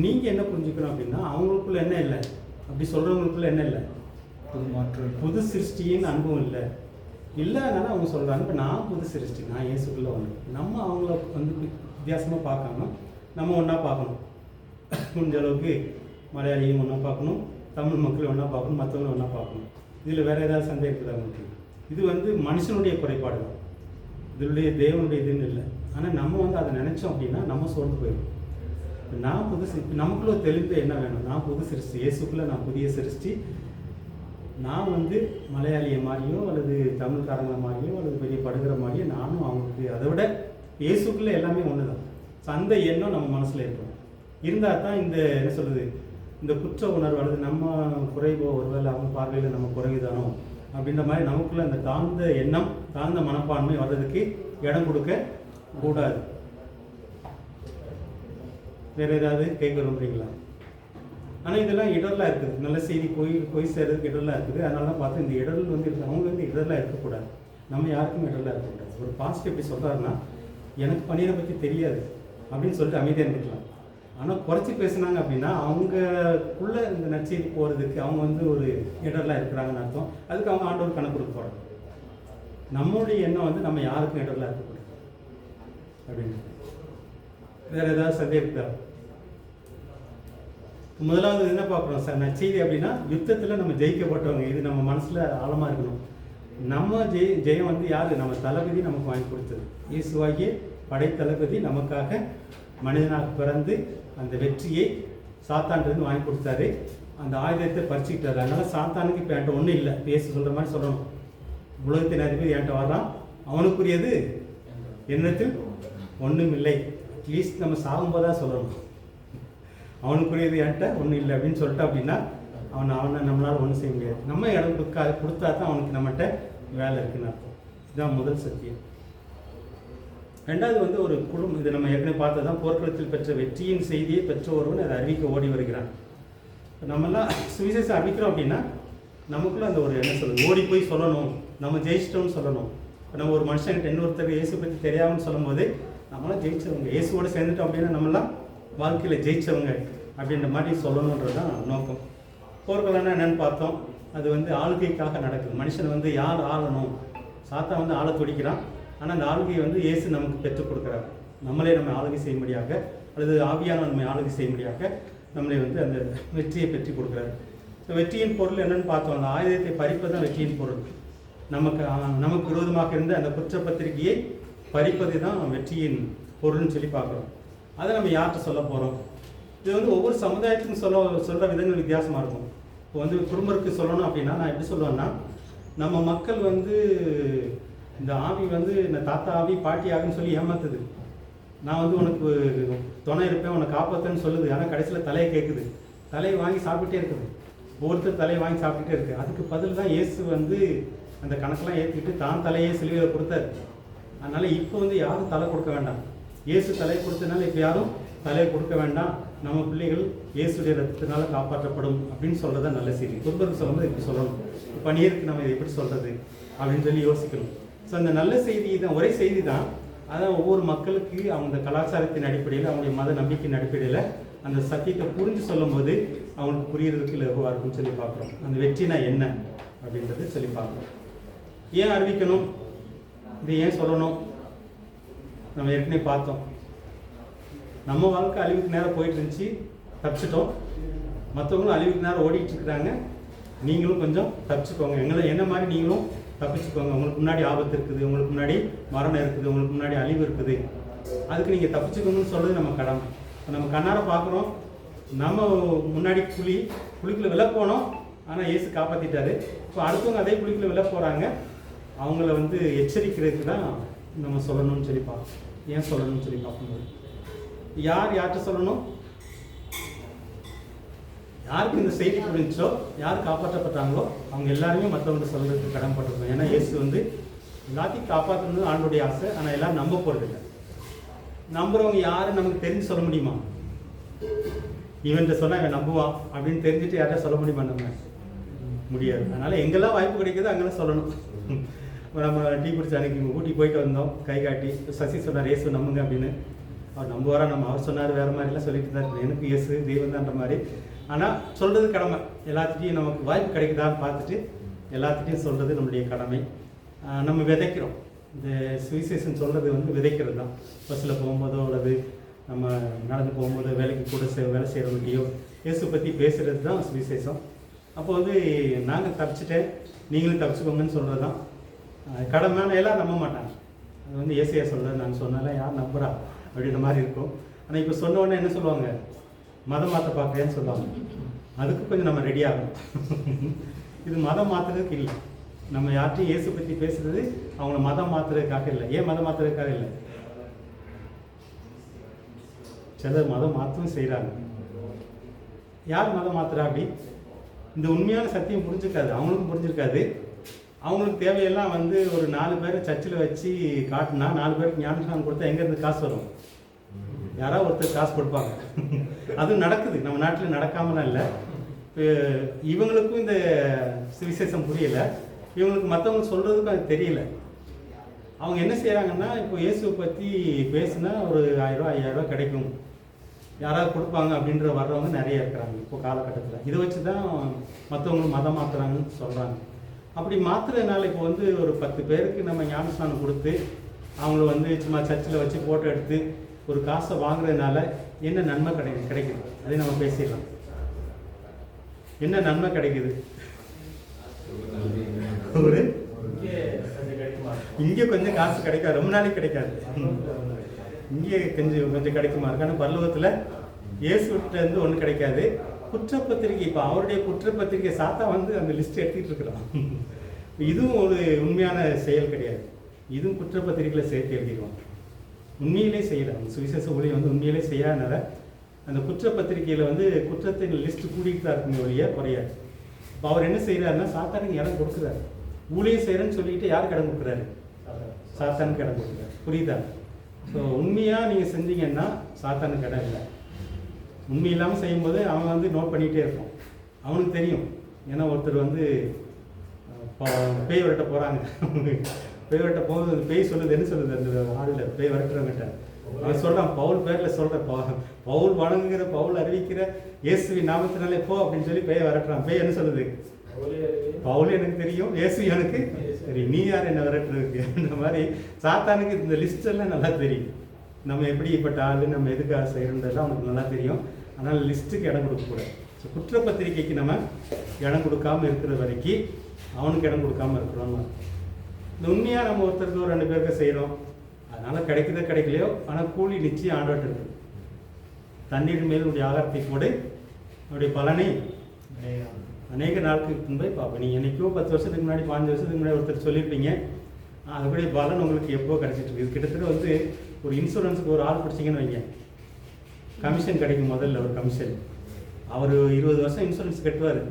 நீங்கள் என்ன புரிஞ்சுக்கணும் அப்படின்னா அவங்களுக்குள்ள என்ன இல்லை, அப்படி சொல்கிறவங்களுக்குள்ள என்ன இல்லை,
புது மாற்றம்,
புது சிருஷ்டின்னு அனுபவம் இல்லை. இல்லைனாலும் அவங்க சொல்கிறாங்க இப்போ நான் புது சிருஷ்டி, நான் இயேசுக்குள்ளே ஒன்று. நம்ம அவங்கள வந்து வித்தியாசமாக பார்க்காம நம்ம ஒன்றா பார்க்கணும். முடிஞ்ச அளவுக்கு மலையாளியும் ஒன்றா பார்க்கணும், தமிழ் மக்களும் ஒன்றா பார்க்கணும், மற்றவங்களும் ஒன்றா பார்க்கணும். இதில் வேறு ஏதாவது சந்தேகம் இருக்குதா உங்களுக்கு? இது வந்து மனுஷனுடைய குறைபாடு தான், இதனுடைய தேவனுடைய இதுன்னு இல்லை. ஆனால் நம்ம வந்து அதை நினச்சோம் அப்படின்னா நம்ம சோர்ந்து போயிடும். நான் புது நமக்குள்ள தெளிந்து என்ன வேணும்? நான் புது சிருஷ்டி, இயேசுக்குள்ளே நான் புதிய சிருஷ்டி. நான் வந்து மலையாளியை மாதிரியோ அல்லது தமிழ்காரங்களை மாதிரியோ அல்லது பெரிய படுகிற மாதிரியோ நானும் அவங்களுக்கு அதை விட இயேசுக்குள்ளே எல்லாமே ஒன்று தான். அந்த எண்ணம் நம்ம மனசில் இருக்கும். இருந்தால் தான் இந்த என்ன சொல்கிறது, இந்த குற்ற உணர்வு அல்லது நம்ம குறைவோ ஒருவேளை அவங்க பார்வையில் நம்ம குறைவுதானோ அப்படின்ற மாதிரி நமக்குள்ள அந்த தாழ்ந்த எண்ணம், தாழ்ந்த மனப்பான்மை வர்றதுக்கு இடம் கொடுக்க கூடாது. வேறு ஏதாவது கேட்க விரும்புறீங்களா? ஆனால் இதெல்லாம் இடர்லாம் இருக்குது. நல்ல செய்தி போய் சேர்றதுக்கு இடர்லாம் இருக்குது. அதனால தான் பார்த்து இந்த இடர்கள் வந்து இருக்குது. அவங்க வந்து இடர்லாம் இருக்கக்கூடாது. நம்ம யாருக்கும் இடர்லாம் இருக்கக்கூடாது. ஒரு பாஸ்ட் எப்படி சொல்கிறாருன்னா, எனக்கு பணியை பற்றி தெரியாது அப்படின்னு சொல்லிட்டு அமைதியாக இருந்துக்கலாம். ஆனால் குறைச்சி பேசுனாங்க அப்படின்னா அவங்களுக்குள்ள இந்த நற்செய்தி போகிறதுக்கு அவங்க வந்து ஒரு இடர்லாம் இருக்கிறாங்கன்னு அர்த்தம். அதுக்கு அவங்க ஆண்டவர் கணக்கு கொடுக்க போகிறாங்க. நம்மளுடைய எண்ணம் வந்து நம்ம யாருக்கும் இடர்லாம் இருக்கக்கூடாது அப்படின்னு. வேறு ஏதாவது சந்தேகம் இருக்குதா? முதலாவது என்ன பார்க்குறோம் சார், நற்செய்தி அப்படின்னா யுத்தத்தில் நம்ம ஜெயிக்கப்பட்டவங்க. இது நம்ம மனசில் ஆழமாக இருக்கணும். நம்ம ஜெயம் வந்து யார்? நம்ம தளபதி நமக்கு வாங்கி கொடுத்தது. இயேசுவாகிய படைத்தளபதி நமக்காக மனிதனாக பிறந்து அந்த வெற்றியை சாத்தான்றது வாங்கி கொடுத்தாரு. அந்த ஆயுதத்தை பறிச்சுக்கிட்டாரு. அதனால் சாத்தானுக்கு இப்போ என்கிட்ட ஒன்றும் இல்லை. இயேசு சொல்கிற மாதிரி சொல்லணும். உலகத்தின் அதிபதி என்கிட்ட வர்றான், அவனுக்குரியது என்னத்தில் ஒன்றும் இல்லை. அட்லீஸ்ட் நம்ம சாகும்போதான் சொல்லணும், அவனுக்குரியது என்கிட்ட ஒன்றும் இல்லை அப்படின்னு சொல்லிட்டு அப்படின்னா அவனை நம்மளால் ஒன்றும் செய்ய முடியாது. நம்ம இடம் கொடுத்தா தான் அவனுக்கு நம்மகிட்ட வேலை இருக்குன்னு அர்த்தம். இதுதான் முதல் சத்தியம். ரெண்டாவது வந்து ஒரு குடும்பம். இது நம்ம ஏற்கனவே பார்த்தது தான். போர்க்களத்தில் பெற்ற வெற்றியின் செய்தியை பெற்ற ஒருவன் அதை அறிவிக்க ஓடி வருகிறான். நம்மெல்லாம் சுவிசேஷம் அறிவிக்கிறோம் அப்படின்னா நமக்குள்ள அந்த ஒரு என்ன சொல்லுது, ஓடி போய் சொல்லணும், நம்ம ஜெயிச்சிட்டோம்னு சொல்லணும். இப்போ நம்ம ஒரு மனுஷன்கிட்ட இன்னொருத்தருக்கு இயேசு பற்றி தெரியாமல் சொல்லும் போது நம்மளாம் ஜெயிச்சவங்க, இயேசுவோட சேர்ந்துட்டோம் அப்படின்னா நம்மளாம் வாழ்க்கையில் ஜெயிச்சவங்க அப்படின்ற மாதிரி சொல்லணுன்றது தான் நோக்கம். போர்கள்னா என்னென்னு பார்த்தோம். அது வந்து ஆளுகைக்காக நடக்குது. மனுஷன் வந்து யார் ஆளணும், சாத்தா வந்து ஆள துடிக்கிறான். ஆனால் அந்த ஆளுகையை வந்து இயேசு நமக்கு பெற்றுக் கொடுக்குறாரு. நம்மளே நம்ம ஆளுகை செய்யும்படியாக, அல்லது ஆவியான நம்ம ஆளுகை செய்யும்படியாக நம்மளை வந்து அந்த வெற்றியை பெற்று கொடுக்குறாரு. வெற்றியின் பொருள் என்னென்னு பார்த்தோம். அந்த ஆயுதத்தை பறிப்பது தான் வெற்றியின் பொருள். நமக்கு விரோதமாக இருந்த அந்த குற்றப்பத்திரிகையை பறிப்பது தான் வெற்றியின் பொருள்னு சொல்லி பார்க்குறோம். அதை நம்ம யார்கிட்ட சொல்ல போகிறோம்? இது வந்து ஒவ்வொரு சமுதாயத்துக்கும் சொல்கிற விதங்கள் வித்தியாசமாக இருக்கும். இப்போ வந்து குடும்பத்துக்கு சொல்லணும் அப்படின்னா நான் எப்படி சொல்லுவேன்னா, நம்ம மக்கள் வந்து இந்த ஆவி வந்து இந்த தாத்தா ஆவி பாட்டி ஆவின்னு சொல்லி ஏமாத்துது. நான் வந்து உனக்கு துணை இருப்பேன், உன்னை காப்பாற்றுன்னு சொல்லுது. ஆனால் கடைசியில் தலையை கேட்குது, தலையை வாங்கி சாப்பிட்டுட்டே இருக்குது. ஒவ்வொருத்தர் தலையை வாங்கி சாப்பிட்டுட்டே இருக்குது. அதுக்கு பதில் தான் இயேசு வந்து அந்த கணக்கெல்லாம் ஏற்றிக்கிட்டு தான் தலையே சிலுவையில் கொடுத்தாரு. அதனால் இப்போ வந்து யாரும் தலை கொடுக்க வேண்டாம். இயேசு தலையை கொடுத்ததுனால இப்போ யாரும் தலையை கொடுக்க வேண்டாம். நம்ம பிள்ளைகள் இயேசுடைய ரத்தத்தினால காப்பாற்றப்படும் அப்படின்னு சொல்கிறதா நல்ல செய்தி. குடும்பத்துக்கு சொல்லும்போது இப்படி சொல்லணும். பணியருக்கு நம்ம இதை எப்படி சொல்கிறது அப்படின்னு சொல்லி யோசிக்கணும். ஸோ அந்த நல்ல செய்தி தான், ஒரே செய்தி தான். அதான் ஒவ்வொரு மக்களுக்கு அவங்க கலாச்சாரத்தின் அடிப்படையில், அவங்களுடைய மத நம்பிக்கையின் அடிப்படையில் அந்த சத்தியத்தை புரிஞ்சு சொல்லும்போது அவங்களுக்கு புரியறதுக்கு லகுவாக இருக்குன்னு சொல்லி பார்க்குறோம். அந்த வெற்றினா என்ன அப்படின்றது சொல்லி பார்க்குறோம். ஏன் அறிவிக்கணும், இது ஏன் சொல்லணும், நம்ம ஏற்கனவே பார்த்தோம். நம்ம வாழ்க்கை அழிவுக்கு நேரம் போயிட்டு இருந்துச்சு, தப்பிச்சிட்டோம். மற்றவங்களும் அழிவுக்கு நேரம் ஓடிட்டு இருக்கிறாங்க. நீங்களும் கொஞ்சம் தப்பிச்சுக்கோங்க. என்ன மாதிரி நீங்களும் தப்பிச்சுக்கோங்க. உங்களுக்கு முன்னாடி ஆபத்து இருக்குது, உங்களுக்கு முன்னாடி மரணம் இருக்குது, உங்களுக்கு முன்னாடி அழிவு இருக்குது. அதுக்கு நீங்கள் தப்பிச்சுக்கோங்கன்னு சொல்கிறது நம்ம கடமை. நம்ம கண்ணார பார்க்குறோம், நம்ம முன்னாடி குழிக்குள்ள விழ போனோம், ஆனால் இயேசு காப்பாற்றிட்டாரு. இப்போ அடுத்தவங்க அதே குழிக்குள்ள விழ போகிறாங்க. அவங்கள வந்து எச்சரிக்கிறதுக்கு தான் நம்ம சொல்லணும்னு சொல்லி பார்ப்போம். ஏன் சொல்லணும்னு சொல்லி பார்க்கும்போது யார்கிட்ட சொல்லணும், யாருக்கு இந்த செய்தி புரிஞ்சோ, யார் காப்பாற்றப்பட்டாங்களோ அவங்க எல்லாருமே மற்றவங்க சொல்றதுக்கு கடமைப்பட்டிருக்கோம். ஏன்னா இயேசு வந்து எல்லாத்தையும் காப்பாற்றணும் ஆண்டோடைய ஆசை. ஆனால் எல்லாரும் நம்ப போகிறது இல்லை. நம்புறவங்க யாரும் நமக்கு தெரிஞ்சு சொல்ல முடியுமா? இவன்கிட்ட சொன்னால் இவன் நம்புவான் அப்படின்னு தெரிஞ்சுட்டு யார்ட்ட சொல்ல முடியுமா? நம்ம முடியாது. அதனால் எங்கெல்லாம் வாய்ப்பு கிடைக்குதோ அங்கெல்லாம் சொல்லணும். நம்ம டீ குடிச்சு அன்னைக்கு ஊட்டி போயிட்டு வந்தோம், கை காட்டி சசி சொன்னார் இயேசு நம்புங்க அப்படின்னு. அவர் நம்புவாரா? அவர் சொன்னார் வேறு மாதிரிலாம் சொல்லிட்டு தான் இருக்கு. எனக்கு இயேசு தெய்வம் தான்ற மாதிரி. ஆனால் சொல்கிறது கடமை. எல்லாத்துட்டையும் நமக்கு வாய்ப்பு கிடைக்குதான்னு பார்த்துட்டு எல்லாத்துட்டையும் சொல்கிறது நம்முடைய கடமை. நம்ம விதைக்கிறோம். இந்த சுவிசேஷன் சொல்கிறது வந்து விதைக்கிறது தான். பஸ்ஸில் போகும்போதோ அல்லது நம்ம நடந்து போகும்போதோ வேலைக்கு கூட வேலை செய்கிறவங்களையோ இயேசு பற்றி பேசுகிறது தான் சுவிசேஷம். அப்போ வந்து நாங்கள் தப்பிச்சிட்டேன், நீங்களும் தப்பிச்சுக்கோங்கன்னு சொல்கிறது தான் கடமையான. எல்லாம் நம்ப மாட்டாங்க. அது வந்து ஏசையா சொல்கிறது. நாங்கள் சொன்னாலும் யார் நம்புறா அப்படின்ற மாதிரி இருக்கும். ஆனால் இப்போ சொன்ன உடனே என்ன சொல்லுவாங்க, மதம் மாற்ற பார்க்குறேன்னு சொல்லுவாங்க. அதுக்கு கொஞ்சம் நம்ம ரெடி ஆகணும். இது மதம் மாற்றுறதுக்கு இல்லை. நம்ம யார்ட்டையும் இயேசு பற்றி பேசுகிறது அவங்கள மதம் மாற்றுறதுக்காக இல்லை. ஏன் மதம் மாற்றுறதுக்காக இல்லை? சிலர் மதம் மாற்றவும் செய்கிறாங்க. யார் மதம் மாற்றுறா? அப்படி இந்த உண்மையான சத்தியம் புரிஞ்சுக்காது, அவங்களுக்கும் புரிஞ்சிருக்காது. அவங்களுக்கு தேவையெல்லாம் வந்து ஒரு 4 பேரை சர்ச்சில் வச்சு காட்டினா 4 பேருக்கு ஞானஸ்நானம் கொடுத்தா எங்கேருந்து காசு வரும்? யாராவது ஒருத்தர் காசு கொடுப்பாங்க. அது நடக்குது, நம்ம நாட்டில் நடக்காமலாம் இல்லை. இவங்களுக்கும் இந்த சுவிசேஷம் புரியலை, இவங்களுக்கு மற்றவங்க சொல்கிறதுக்கும் அது தெரியல. அவங்க என்ன செய்கிறாங்கன்னா, இப்போ இயேசுவை பற்றி பேசுனா ஒரு 1000 ரூபா 5000 கிடைக்கும், யாராவது கொடுப்பாங்க அப்படின்ற வர்றவங்க நிறைய இருக்கிறாங்க இப்போ காலகட்டத்தில். இதை வச்சு தான் மற்றவங்க மதம் மாற்றுறாங்கன்னு சொல்கிறாங்க. அப்படி மாற்றுறதுனால இப்போ வந்து ஒரு 10 பேருக்கு நம்ம ஞானஸ்நானம் கொடுத்து அவங்கள வந்து சும்மா சர்ச்சில் வச்சு ஃபோட்டோ எடுத்து ஒரு காசை வாங்குறதுனால என்ன நன்மை கிடைக்குது? அதே நம்ம பேசிடலாம். என்ன நன்மை கிடைக்குது? ஒரு இங்கே கொஞ்சம் காசு கிடைக்காது, ரொம்ப நாளைக்கு கிடைக்காது. இங்கே கொஞ்சம் கிடைக்குமா இருக்கு. ஆனால் பரலோகத்தில் இயேசுகிட்டேருந்து ஒன்றும் கிடைக்காது. குற்றப்பத்திரிகை, இப்போ அவருடைய குற்றப்பத்திரிகை சாத்தா வந்து அந்த லிஸ்ட் எடுத்துக்கிட்டு இருக்கிறான். இதுவும் ஒரு உண்மையான செயல் கிடையாது. இதுவும் குற்றப்பத்திரிகையில் சேர்த்து எழுதிடுவான். உண்மையிலே செய்யலாம். சுவிசேஷ ஊழியம் வந்து உண்மையிலே செய்யாதனால அந்த குற்றப்பத்திரிகையில் வந்து குற்றத்தின் லிஸ்ட் கூட்டிகிட்டு தான் இருக்குமே ஒழிய குறையாது. இப்போ அவர் என்ன செய்கிறாருன்னா, சாத்தானுக்கு இடம் கொடுக்குறாரு. ஊழியம் செய்கிறேன்னு சொல்லிட்டு யாருக்கு இடம் கொடுக்குறாரு? சாத்தானுக்கு இடம் கொடுக்குறாரு. புரியுதா? ஸோ உண்மையாக நீங்கள் செஞ்சீங்கன்னா சாத்தானுக்கு இடம் இல்லை. உண்மை இல்லாமல் செய்யும்போது அவன் வந்து நோட் பண்ணிகிட்டே இருப்பான். அவனுக்கு தெரியும். ஏன்னா ஒருத்தர் வந்து பேய் விரட்ட போகிறாங்க. பேய் விரட்ட போகுது, பேய் சொல்லுது, என்ன சொல்லுது அந்த ஆளில் பேய் விரட்டுறவங்கிட்ட? அவன் சொல்கிறான், பவுல் பேரில் சொல்கிற பவுல் வணங்குகிற, பவுல் அறிவிக்கிற இயேசுவின் நாமத்தினாலே போ அப்படின்னு சொல்லி பேயை விரட்டுறான். பேய் என்ன சொல்லுது? பவுல் எனக்கு தெரியும், இயேசு எனக்கு சரி, நீ யார் என்ன விரட்டுறதுக்கு? அந்த மாதிரி சாத்தானுக்கு இந்த லிஸ்டெல்லாம் நல்லா தெரியும். நம்ம எப்படிப்பட்ட ஆள், நம்ம எதுக்காக செய்யறதெல்லாம் அவனுக்கு நல்லா தெரியும். அதனால் லிஸ்ட்டுக்கு இடம் கொடுக்கக்கூடாது. ஸோ குற்றப்பத்திரிகைக்கு நம்ம இடம் கொடுக்காமல் இருக்கிற வரைக்கும் அவனுக்கு இடம் கொடுக்காமல் இருக்கிறோம். இந்த உண்மையாக நம்ம ஒருத்தருக்கு ஒரு 2 பேருக்கு செய்கிறோம், அதனால் கிடைக்குதோ கிடைக்கலையோ, ஆனால் கூலி நிச்சயம் ஆண்டோட்டு இருக்குது. தண்ணீர் மேல் உடைய ஆகாரத்தை போடு, அவருடைய பலனை அநேக நாட்களுக்கு முன்பே பார்ப்பேன். நீங்கள் என்றைக்கோ 10 வருஷத்துக்கு முன்னாடி 15 வருஷத்துக்கு முன்னாடி ஒருத்தர் சொல்லியிருப்பீங்க, அதுக்குடைய பலன் உங்களுக்கு எப்போ கிடச்சிட்டு இருக்குது. கிட்டத்தட்ட வந்து ஒரு இன்சூரன்ஸுக்கு ஒரு ஆள் பிடிச்சிங்கன்னு வைங்க, கமிஷன் கிடைக்கும். முதல்ல ஒரு கமிஷன். அவர் 20 வருஷம் இன்சூரன்ஸ் கட்டுவார்.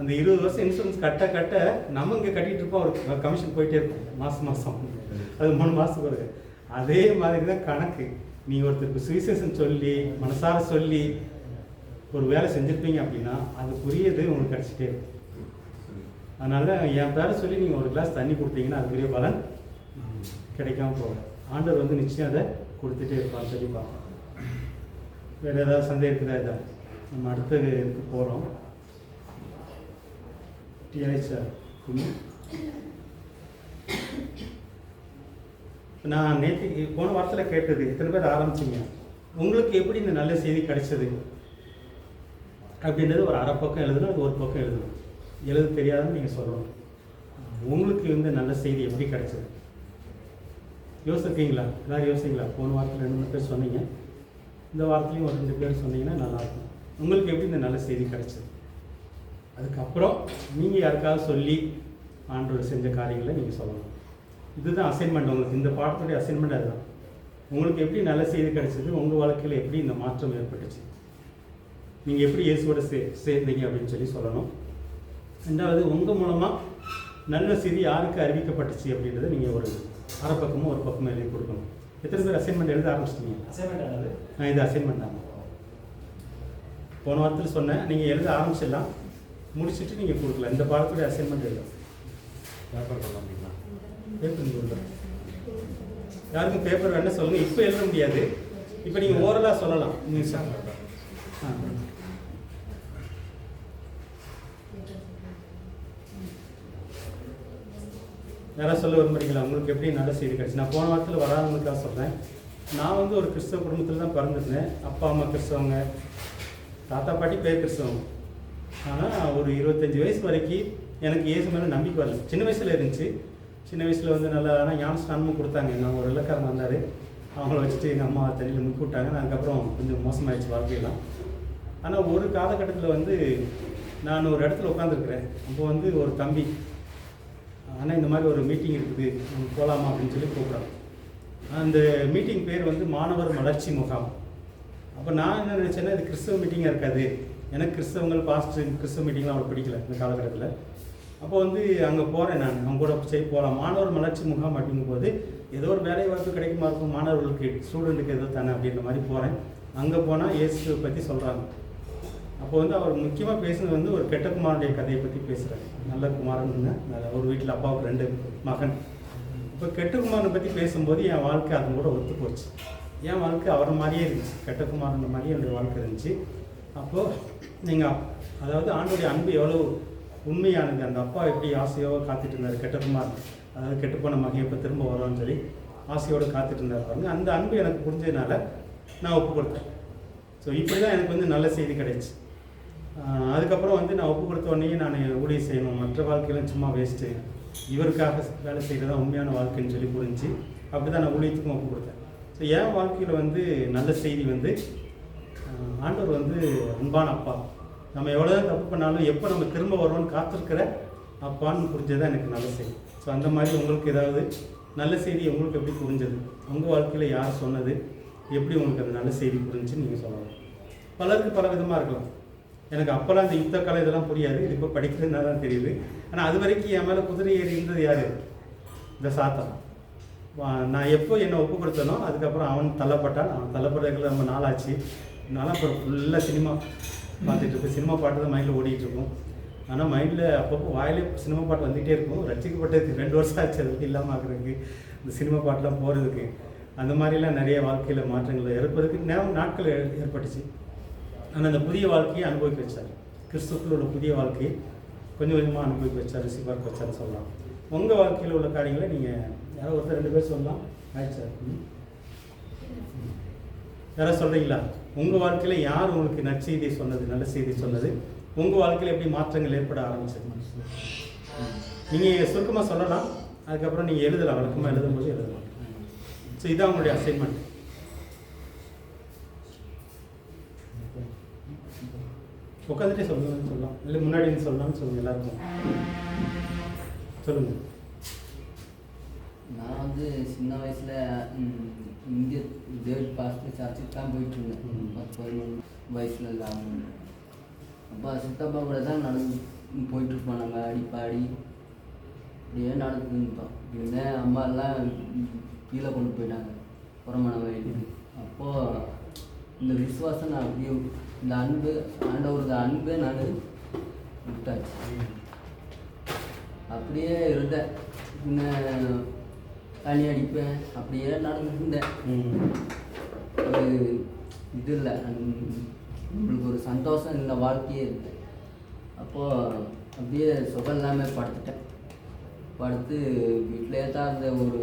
அந்த 20 வருஷம் இன்சூரன்ஸ் கட்ட நம்ம இங்கே கட்டிகிட்டு இருப்போம், அவர் கமிஷன் போயிட்டே இருக்கும் மாதம். அது 3 மாதத்துக்கு வருது. அதே மாதிரி தான் கணக்கு. நீங்கள் ஒருத்தருக்கு சுவிசேஷன் சொல்லி மனசார சொல்லி ஒரு வேலை செஞ்சுருப்பீங்க அப்படின்னா அதுக்குரியது உங்களுக்கு கிடச்சிட்டே இருக்கும். அதனால என் பேரை சொல்லி நீங்கள் ஒரு கிளாஸ் தண்ணி கொடுத்தீங்கன்னா அதுக்குரிய பலன் கிடைக்காம போகும். ஆண்டவர் வந்து நிச்சயம் அதை கொடுத்துட்டே இருப்பான்னு சொல்லி பார்ப்போம். வேறு ஏதாவது சந்தேகம் இருக்குதா? இதான் நம்ம அடுத்த இதுக்கு போகிறோம். சார், நான் நேற்று போன வாரத்தில் கேட்டது, எத்தனை பேர் ஆரம்பிச்சிங்க, உங்களுக்கு எப்படி இந்த நல்ல செய்தி கிடைச்சது அப்படின்றது ஒரு அரை பக்கம் எழுதணும், அது ஒரு பக்கம் எழுதணும். எழுத தெரியாதுன்னு நீங்கள் சொல்லணும். உங்களுக்கு இந்த நல்ல செய்தி எப்படி கிடைச்சது யோசிப்பீங்களா? எல்லோரும் யோசிங்களா? போன வாரத்தில் 2 பேர் சொன்னீங்க, இந்த வாரத்துலேயும் ஒரு 2 பேர் சொன்னீங்கன்னா நல்லாயிருக்கும். உங்களுக்கு எப்படி இந்த நல்ல செய்தி கிடைச்சது? அதுக்கப்புறம் நீங்கள் யாருக்காவது சொல்லி ஆண்டவர் செஞ்ச காரியங்களை நீங்கள் சொல்லணும். இதுதான் அசைன்மெண்ட். உங்களுக்கு இந்த பாடத்துடைய அசைன்மெண்ட் அதுதான். உங்களுக்கு எப்படி நல்ல செய்தி கிடைச்சது, உங்கள் வாழ்க்கையில் எப்படி இந்த மாற்றம் ஏற்பட்டுச்சு, நீங்கள் எப்படி இயேசுவோட சேர்ந்தீங்க அப்படின்னு சொல்லி சொல்லணும். 2வது, உங்கள் மூலமாக நல்ல செய்தி யாருக்கு அறிவிக்கப்பட்டுச்சு அப்படின்றத நீங்கள் ஒரு அரை பக்கமும் ஒரு பக்கமும் எழுதி கொடுக்கணும். எத்தனை பேர் அசைன்மெண்ட் எழுத ஆரம்பிச்சிட்டீங்க? அசைன்மெண்ட் ஆனது இது அசைன்மெண்ட் தான். போன வாரத்தில் சொன்னேன், நீங்கள் எழுத ஆரம்பிச்சிடலாம், முடிச்சுட்டு நீங்கள் கொடுக்கலாம். இந்த பாடத்துடைய அசைன்மெண்ட் எழுத பேப்பர் பண்ணலாம். பேப்பர் யாருக்கும் பேப்பர் வேணால் சொல்லுங்கள். இப்போ எழுத முடியாது, இப்போ நீங்கள் ஓரலாக சொல்லலாம். யாராவது சொல்ல விரும்புறீங்களா? உங்களுக்கு எப்படி நல்ல செய்தி கிடைச்சி? நான் போன வாரத்தில் வராதவங்களுக்காக சொல்கிறேன். நான் வந்து ஒரு கிறிஸ்தவ குடும்பத்தில் தான் பிறந்திருந்தேன். அப்பா அம்மா கிறிஸ்தவங்க, தாத்தா பாட்டி பேர் கிறிஸ்தவங்க. ஆனால் ஒரு 25 வயசு வரைக்கும் எனக்கு இயேசு மேலே நம்பிக்கை வரல. சின்ன வயசில் இருந்துச்சு. சின்ன வயசில் வந்து நல்லா ஆனால் ஞானஸ்நானமும் கொடுத்தாங்க. நான் ஒரு வெள்ளைக்காரன் வந்தார், அவங்கள வச்சுட்டு எங்கள் அம்மா தண்ணியில் முக்கி விட்டாங்க. நான் அதுக்கப்புறம் கொஞ்சம் மோசமாகிடுச்சு வாழ்க்கையெல்லாம். ஆனால் ஒரு காலகட்டத்தில் வந்து நான் ஒரு இடத்துல உட்காந்துருக்குறேன். அப்போ வந்து ஒரு தம்பி, ஆனால் இந்த மாதிரி ஒரு மீட்டிங் இருக்குது, போகலாமா அப்படின்னு சொல்லி கூப்பிட்றான். அந்த மீட்டிங் பேர் வந்து மாணவர் வளர்ச்சி முகாம். அப்போ நான் என்ன நினச்சேன்னா, இது கிறிஸ்தவ மீட்டிங்காக இருக்காது. எனக்கு கிறிஸ்தவங்கள் பாஸ்டர் கிறிஸ்தவ மீட்டிங்லாம் அவளுக்கு பிடிக்கல இந்த காலகட்டத்தில். அப்போ வந்து அங்கே போகிறேன், நான் அவங்க கூட சரி போகலாம். மாணவர் வளர்ச்சி முகாம் அப்படிங்கும்போது ஏதோ ஒரு வேலை வாய்ப்பு கிடைக்குமா இருக்கும், மாணவர்களுக்கு ஸ்டூடெண்ட்டுக்கு ஏதோ தானே அப்படின்ற மாதிரி போகிறேன். அங்கே போனால் இயேசுவை பற்றி சொல்கிறாங்க. அப்போ வந்து அவர் முக்கியமாக பேசுனது வந்து ஒரு கெட்ட குமாரனுடைய கதையை பற்றி பேசுகிறார். நல்ல குமாரன், ஒரு வீட்டில் அப்பாவுக்கு 2 மகன். இப்போ கெட்ட குமாரனை பற்றி பேசும்போது என் வாழ்க்கை அது கூட ஒத்து போச்சு. என் வாழ்க்கை அவரை மாதிரியே இருந்துச்சு, கெட்ட குமாரன் மாதிரியே என்னுடைய வாழ்க்கை இருந்துச்சு. அப்போது நீங்கள் அதாவது ஆண்டோடைய அன்பு எவ்வளோ உண்மையானது, அந்த அப்பா எப்படி ஆசையோடு காத்துட்டு இருந்தார் கெட்ட குமாரன், அதாவது கெட்டுப்போன மகன் இப்போ திரும்ப வருவான்னு சொல்லி ஆசையோடு காத்துட்டு இருந்தார் பாருங்க. அந்த அன்பு எனக்கு புரிஞ்சதுனால நான் ஒப்பு கொடுத்தேன். ஸோ இப்படி தான் எனக்கு வந்து நல்ல செய்தி கிடைச்சி. அதுக்கப்புறம் வந்து நான் ஒப்பு கொடுத்த உடனே நான் ஊழியம் செய்யணும், மற்ற வாழ்க்கையெல்லாம் சும்மா வேஸ்ட்டு, இவருக்காக வேலை செய்கிறது தான் உண்மையான வாழ்க்கைன்னு சொல்லி புரிஞ்சு அப்படி தான் நான் ஊழியத்துக்கும் ஒப்பு கொடுத்தேன். ஸோ என் வாழ்க்கையில் வந்து நல்ல செய்தி வந்து ஆண்டவர் வந்து அன்பான அப்பா, நம்ம எவ்வளோ தான் தப்பு பண்ணாலும் எப்போ நம்ம திரும்ப வருவோன்னு காத்திருக்கிற அப்பான்னு புரிஞ்சது எனக்கு நல்ல செய்தி. ஸோ அந்த மாதிரி உங்களுக்கு ஏதாவது நல்ல செய்தி உங்களுக்கு எப்படி புரிஞ்சது, உங்கள் வாழ்க்கையில் யார் சொன்னது, எப்படி உங்களுக்கு அந்த நல்ல செய்தி புரிஞ்சுன்னு நீங்கள் சொல்லலாம். பலருக்கு பல விதமாக இருக்கலாம். எனக்கு அப்போல்லாம் இந்த யுத்த கலை இதெல்லாம் புரியாது, இது இப்போ படிக்கிறதுனால தான் தெரியுது. ஆனால் அது வரைக்கும் என் மேலே குதிரை ஏறி இருந்தது யார்? இந்த சாத்தான். நான் எப்போ என்னை ஒப்பு கொடுத்தனோ அதுக்கப்புறம் அவன் தள்ளப்பட்டான். அவன் தள்ளப்படுறதுக்கு ரொம்ப நாளாச்சு. நானும் அப்புறம் ஃபுல்லாக சினிமா பார்த்துட்டு இருப்பேன். சினிமா பாட்டு தான் மைண்டில் ஓடிட்டுருக்கும். ஆனால் மைண்டில் அப்பப்போ வாயிலே சினிமா பாட்டு வந்துகிட்டே இருக்கும். ரசிக்கப்பட்டதுக்கு 2 வருஷம் ஆச்சு அதுக்கு இல்லாமல் ஆகுறதுக்கு, இந்த சினிமா பாட்டெலாம் போகிறதுக்கு. அந்த மாதிரிலாம் நிறைய வாழ்க்கையில் மாற்றங்கள் ஏற்படுறதுக்கு நாட்கள் ஏற்பட்டுச்சு. ஆனால் அந்த புதிய வாழ்க்கையை அனுபவிக்க வச்சார். கிறிஸ்துக்குள்ள உள்ள புதிய வாழ்க்கையை கொஞ்சம் கொஞ்சமாக அனுபவிக்க வச்சார், ருசி பார்க்க வச்சார்னு சொல்லலாம். உங்கள் வாழ்க்கையில் உள்ள காரியங்களை நீங்கள் யாரோ ஒருத்தர் 2 பேர் சொல்லலாம். ஆயிடுச்சு சார். யாராவது சொல்கிறீங்களா? உங்கள் வாழ்க்கையில் யார் உங்களுக்கு நற்செய்தி சொன்னது, நல்ல செய்தி சொன்னது, உங்கள் வாழ்க்கையில் எப்படி மாற்றங்கள் ஏற்பட ஆரம்பிச்சது? நீங்கள் சுருக்கமாக சொல்லலாம், அதுக்கப்புறம் நீங்கள் எழுதலாம். வழக்கமாக எழுதும்போது எழுதலாம். ஸோ இதான் உங்களுடைய அசைன்மெண்ட். உட்காந்துட்டே சொல்லணும்னு சொல்லலாம், இல்லை முன்னாடி வந்து சொல்லலாம்னு சொல்லுங்கள். எல்லாருக்கும் சொல்லுங்கள்.
நான் வந்து சின்ன வயசில் இங்கே டேவிட் பாஸ்டர் சர்ச்சுக்கு தான் போயிட்டு இருந்தேன். 10-11 வயசுல இல்லாமல் அப்போ சித்தப்பா கூட தான் நடந்து போயிட்டுருப்போம். நாங்கள் அடிப்பாடி அப்படியே நடந்து இருந்தோம். இப்படின்னு அம்மா எல்லாம் கீழே கொண்டு போயிட்டாங்க புறமான வயலுக்கு. அப்போது இந்த விசுவாசம் நான் அப்படியே, இந்த அன்பு, ஆண்டவரது அன்பே நான் விட்டாச்சு. அப்படியே இருந்தேன். பின்ன தண்ணி அடிப்பேன், அப்படியே நடந்துருந்தேன். ஒரு இது இல்லை, நம்மளுக்கு ஒரு சந்தோஷம் இந்த வாழ்க்கையே இருந்தேன். அப்போது அப்படியே சுகம் இல்லாமல் படுத்துட்டேன். படுத்து வீட்டிலே தான் இருந்த ஒரு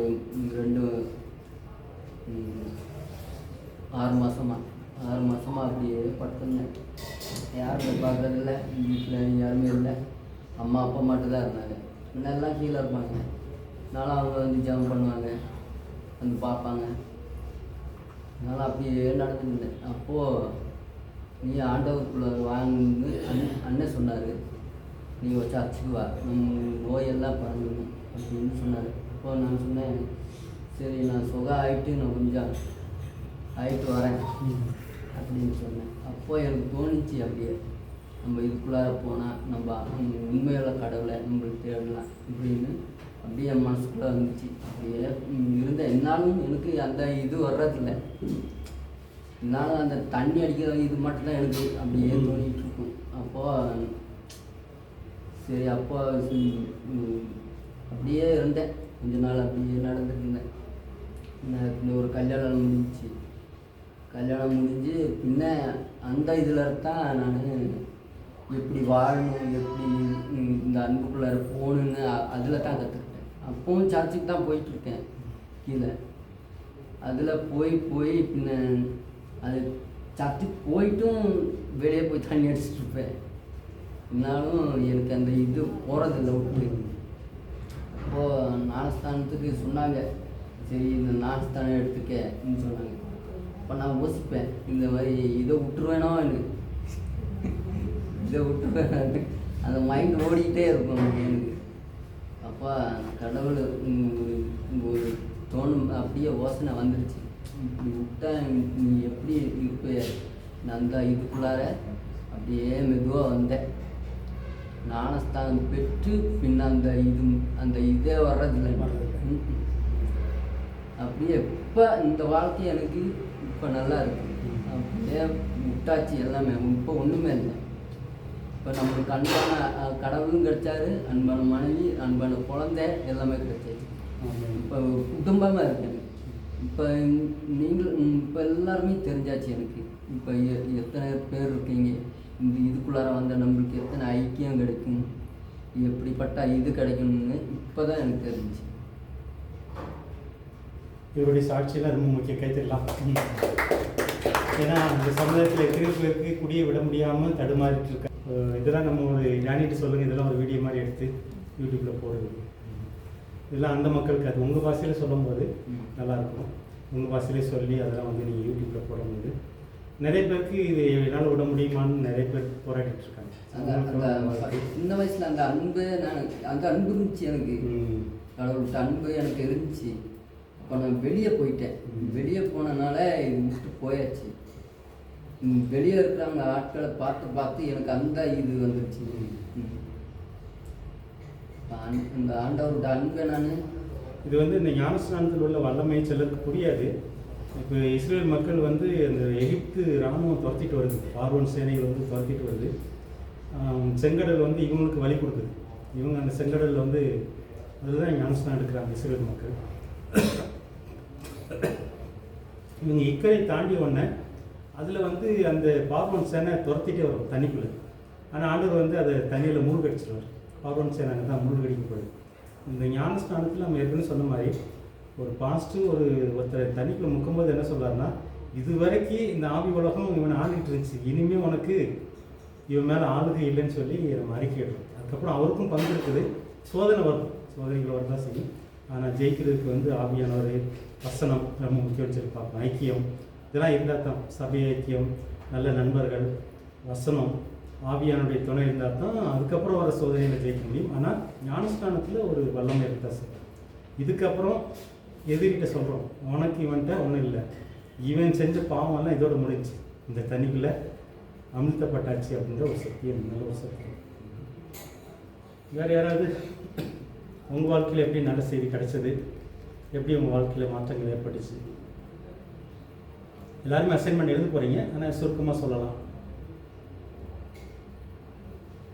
6 மாதமாக அப்படியே படுத்துருந்தேன். யாருமே பார்க்குறதில்ல, வீட்டில் யாருமே இல்லை. அம்மா அப்பா மட்டும்தான் இருந்தாங்க. முன்னெல்லாம் கீழே இருப்பாங்க. அதனால் அவங்க வந்து ஜெபம் பண்ணுவாங்க, வந்து பார்ப்பாங்க. அதனால் அப்படியே நடந்துருந்தேன். அப்போது நீ ஆண்டவருக்குள்ளே வாங்கன்னு அண்ணன் சொன்னார், நீ ஒரு சர்ச்சுக்கு வா, நோயெல்லாம் பறந்துடும் அப்படின்னு சொன்னார். அப்போது நான் சொன்னேன், சரி நான் சுகம் ஆகிட்டு நான் கொஞ்சம் ஆகிட்டு வரேன் அப்படின்னு சொன்னேன். அப்போது எனக்கு தோணுச்சு, அப்படியே நம்ம இதுக்குள்ளார போனால் நம்ம உண்மையுள்ள கடவுளை நம்மளுக்கு தேடலாம் இப்படின்னு அப்படியே என் மனசுக்குள்ளே வந்துச்சு. அப்படியே இருந்த என்னாலும் எனக்கு அந்த இது வர்றதில்லை. என்னாலும் அந்த தண்ணி அடிக்கிற இது மட்டும்தான் எனக்கு அப்படியே தோணிகிட்டு இருக்கும். அப்போது சரி, அப்போ அப்படியே இருந்தேன் கொஞ்ச நாள். அப்படியே நடந்துட்டு இருந்தேன். இந்த ஒரு கல்யாணம் முடிஞ்சிச்சு. கல்யாணம் முடிஞ்சு பின்ன அந்த இதில் தான் நான் எப்படி வாழணும், எப்படி இந்த அன்புக்குள்ளே போகணுன்னு அதில் தான் கற்றுக்கிட்டேன். அப்பவும் சர்ச்சுக்கு தான் போயிட்டுருக்கேன் கீழே. அதில் போய் பின்ன அது சர்ச்சுக்கு போயிட்டும் வெளியே போய் தண்ணி அடிச்சுட்டு இருப்பேன். இருந்தாலும் எனக்கு அந்த இது போகிறதில்ல விட்டு. அப்போது ஞானஸ்தானத்துக்கு சொன்னாங்க, சரி இந்த ஞானஸ்தானம் எடுத்துக்கன்னு சொன்னாங்க. அப்போ நான் யோசிப்பேன், இந்த மாதிரி இதை விட்டுருவேனோ, எனக்கு இதை விட்டுருவேன், அந்த மைண்ட் ஓடிக்கிட்டே இருக்கும் எனக்கு. அப்போ கடவுள் ஒரு தோணும் அப்படியே யோசனை வந்துடுச்சு, இப்படி விட்டா நீ எப்படி இருப்ப. அந்த இதுக்குள்ளார அப்படியே மெதுவாக வந்தேன். ஞானஸ்தானம் பெற்று பின்ன அந்த இதே வர்றதில்லை. அப்படியே இப்போ இந்த வாழ்க்கை எனக்கு இப்போ நல்லா இருக்கு. அப்படியே விட்டாச்சு எல்லாமே. இப்போ ஒன்றுமே இல்லை. இப்போ நம்மளுக்கு அன்பான கடவுளும் கிடைச்சாரு, அன்பான மனைவி, அன்பான குழந்தை எல்லாமே கிடைச்சாச்சு. இப்போ ஒரு குடும்பமாக இருக்கு. இப்போ நீங்கள் இப்போ எல்லாருமே தெரிஞ்சாச்சு எனக்கு. இப்போ எத்தனை பேர் இருக்கீங்க, இந்த இதுக்குள்ளார வந்த நம்மளுக்கு எத்தனை ஐக்கியம் கிடைக்கும், எப்படிப்பட்ட இது கிடைக்கணும்னு இப்போ தான் எனக்கு தெரிஞ்சிச்சு.
இவருடைய சாட்சியெல்லாம் ரொம்ப முக்கிய கைத்தெல்லாம். ஏன்னா இந்த சமுதாயத்தில் எத்தனை பேருக்கு குடியை விட முடியாமல் தடுமாறிட்டு இருக்க. இதெல்லாம் நம்ம ஒரு ஞானிட்டு சொல்லுங்கள், இதெல்லாம் ஒரு வீடியோ மாதிரி எடுத்து யூடியூப்பில் போடுறது. இதெல்லாம் அந்த மக்களுக்கு அது உங்கள் பாஷையில் சொல்லும்போது நல்லாயிருக்கும். உங்கள் பாஷையிலே சொல்லி அதெல்லாம் வந்து நீங்கள் யூடியூப்பில் போடும்போது நிறைய பேருக்கு இது என்னால் விட முடியுமான்னு நிறைய பேர் போராடிட்டு இருக்காங்க.
சின்ன வயசில் அந்த அன்பு, அந்த அன்பு இருந்துச்சு எனக்கு. கடவுள்கிட்ட அன்பு எனக்கு இருந்துச்சு. இப்போ நான் வெளியே போயிட்டேன். வெளியே போனனால இது விட்டு போயாச்சு. வெளியே இருக்கிறவங்க ஆட்களை பார்த்து பார்த்து எனக்கு அந்த இது வந்துருச்சு. இந்த ஆண்டவரோட அன்பை நான்
இது வந்து இந்த ஞானஸ்நானத்தில் உள்ள வல்லமை சிலருக்கு புரியாது. இப்போ இஸ்ரேல் மக்கள் வந்து இந்த எகிப்து இராணுவம் துரத்திட்டு வருது, பார்வோன் சேனைகள் வந்து துரத்திட்டு வருது. செங்கடல் வந்து இவங்களுக்கு வழி கொடுக்குது. இவங்க அந்த செங்கடலில் வந்து அதுதான் ஞானஸ்நானம் எடுக்கிறாங்க இஸ்ரேல் மக்கள். இவங்க இக்கரை தாண்டி உடனே அதில் வந்து அந்த பார்வோன் சேனை துரத்திட்டே வரும் தண்ணிக்குள்ளே. ஆனால் ஆண்டவர் வந்து அதை தண்ணியில் மூழ்கடிச்சிடுவார். பார்வோன் சேனை அங்கே தான் மூழ்கடிக்கப்படுது. இந்த ஞானஸ்நானத்தில் நம்ம ஏற்கனவே சொன்ன மாதிரி ஒரு பாஸ்ட்டு ஒருத்தர் தண்ணிக்குள்ளே முக்கும்போது என்ன சொல்கிறாருன்னா, இது வரைக்கும் இந்த ஆவி உலகம் இவனை ஆண்டுகிட்டு இருந்துச்சு, இனிமேல் உனக்கு இவன் மேலே ஆளுகை இல்லைன்னு சொல்லி நம்ம அறிக்கையிடுறோம். அதுக்கப்புறம் அவருக்கும் பங்கு இருக்குது. சோதனை வரும், சோதனைகள் வரதான் செய்யும். ஆனால் ஜெயிக்கிறதுக்கு வந்து ஆவியானவர், வசனம் ரொம்ப முக்கியம் சொல்லி பார்க்கணும். ஐக்கியம் இதெல்லாம் இருந்தால் தான் சபை ஐக்கியம், நல்ல நண்பர்கள், வசனம், ஆவியானுடைய துணை இருந்தால் தான் அதுக்கப்புறம் வர சோதனையில் ஜெயிக்க முடியும். ஆனால் ஞானஸ்தானத்தில் ஒரு வல்லமை இருந்தால் சார். இதுக்கப்புறம் எதிர்கிட்ட சொல்கிறோம், உனக்கு இவன்ட்ட ஒன்றும் இல்லை, இவன் செஞ்ச பாவம்லாம் இதோட முடிஞ்சு, இந்த தண்ணிக்குள்ளே அமிழ்த்தப்பட்டாச்சு அப்படின்ற ஒரு சத்தியம், நல்ல ஒரு சத்தியம். வேறு யாராவது உங்கள் வாழ்க்கையில் எப்படி நல்ல செய்தி கிடைச்சது, எப்படி உங்கள் வாழ்க்கையில் மாற்றங்கள் ஏற்பட்டுச்சு? எல்லாருமே அசைன்மெண்ட் எழுத போகிறீங்க, ஆனால் சுருக்கமாக சொல்லலாம்.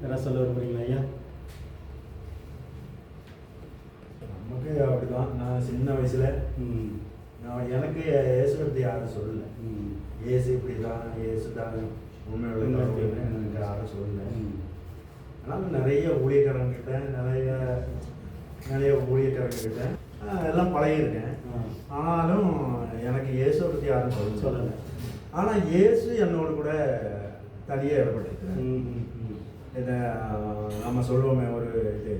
யாராவது சொல்ல விரும்புறீங்களா ஐயா?
நமக்கு அப்படிதான். நான் சின்ன வயசில் எனக்கு இயேசு பற்றி யாரும் சொல்லலை. இயேசு இப்படி தான், இயேசு தான் உண்மையுள்ள கடவுள்னு எனக்கு யாரும் சொல்லலை. ஆனால் நிறைய ஊழியக்காரங்கிட்ட நிறைய ஊழியக்காரங்கிட்ட எல்லாம் பழகியிருக்கேன். ஆனாலும் எனக்கு இயேசுவை பற்றி யாரும் சொல்லலை. ஆனால் இயேசு என்னோட கூட தனியாக ஏற்பட்டிருக்கிறேன். இதை நம்ம சொல்லுவோமே, ஒரு இது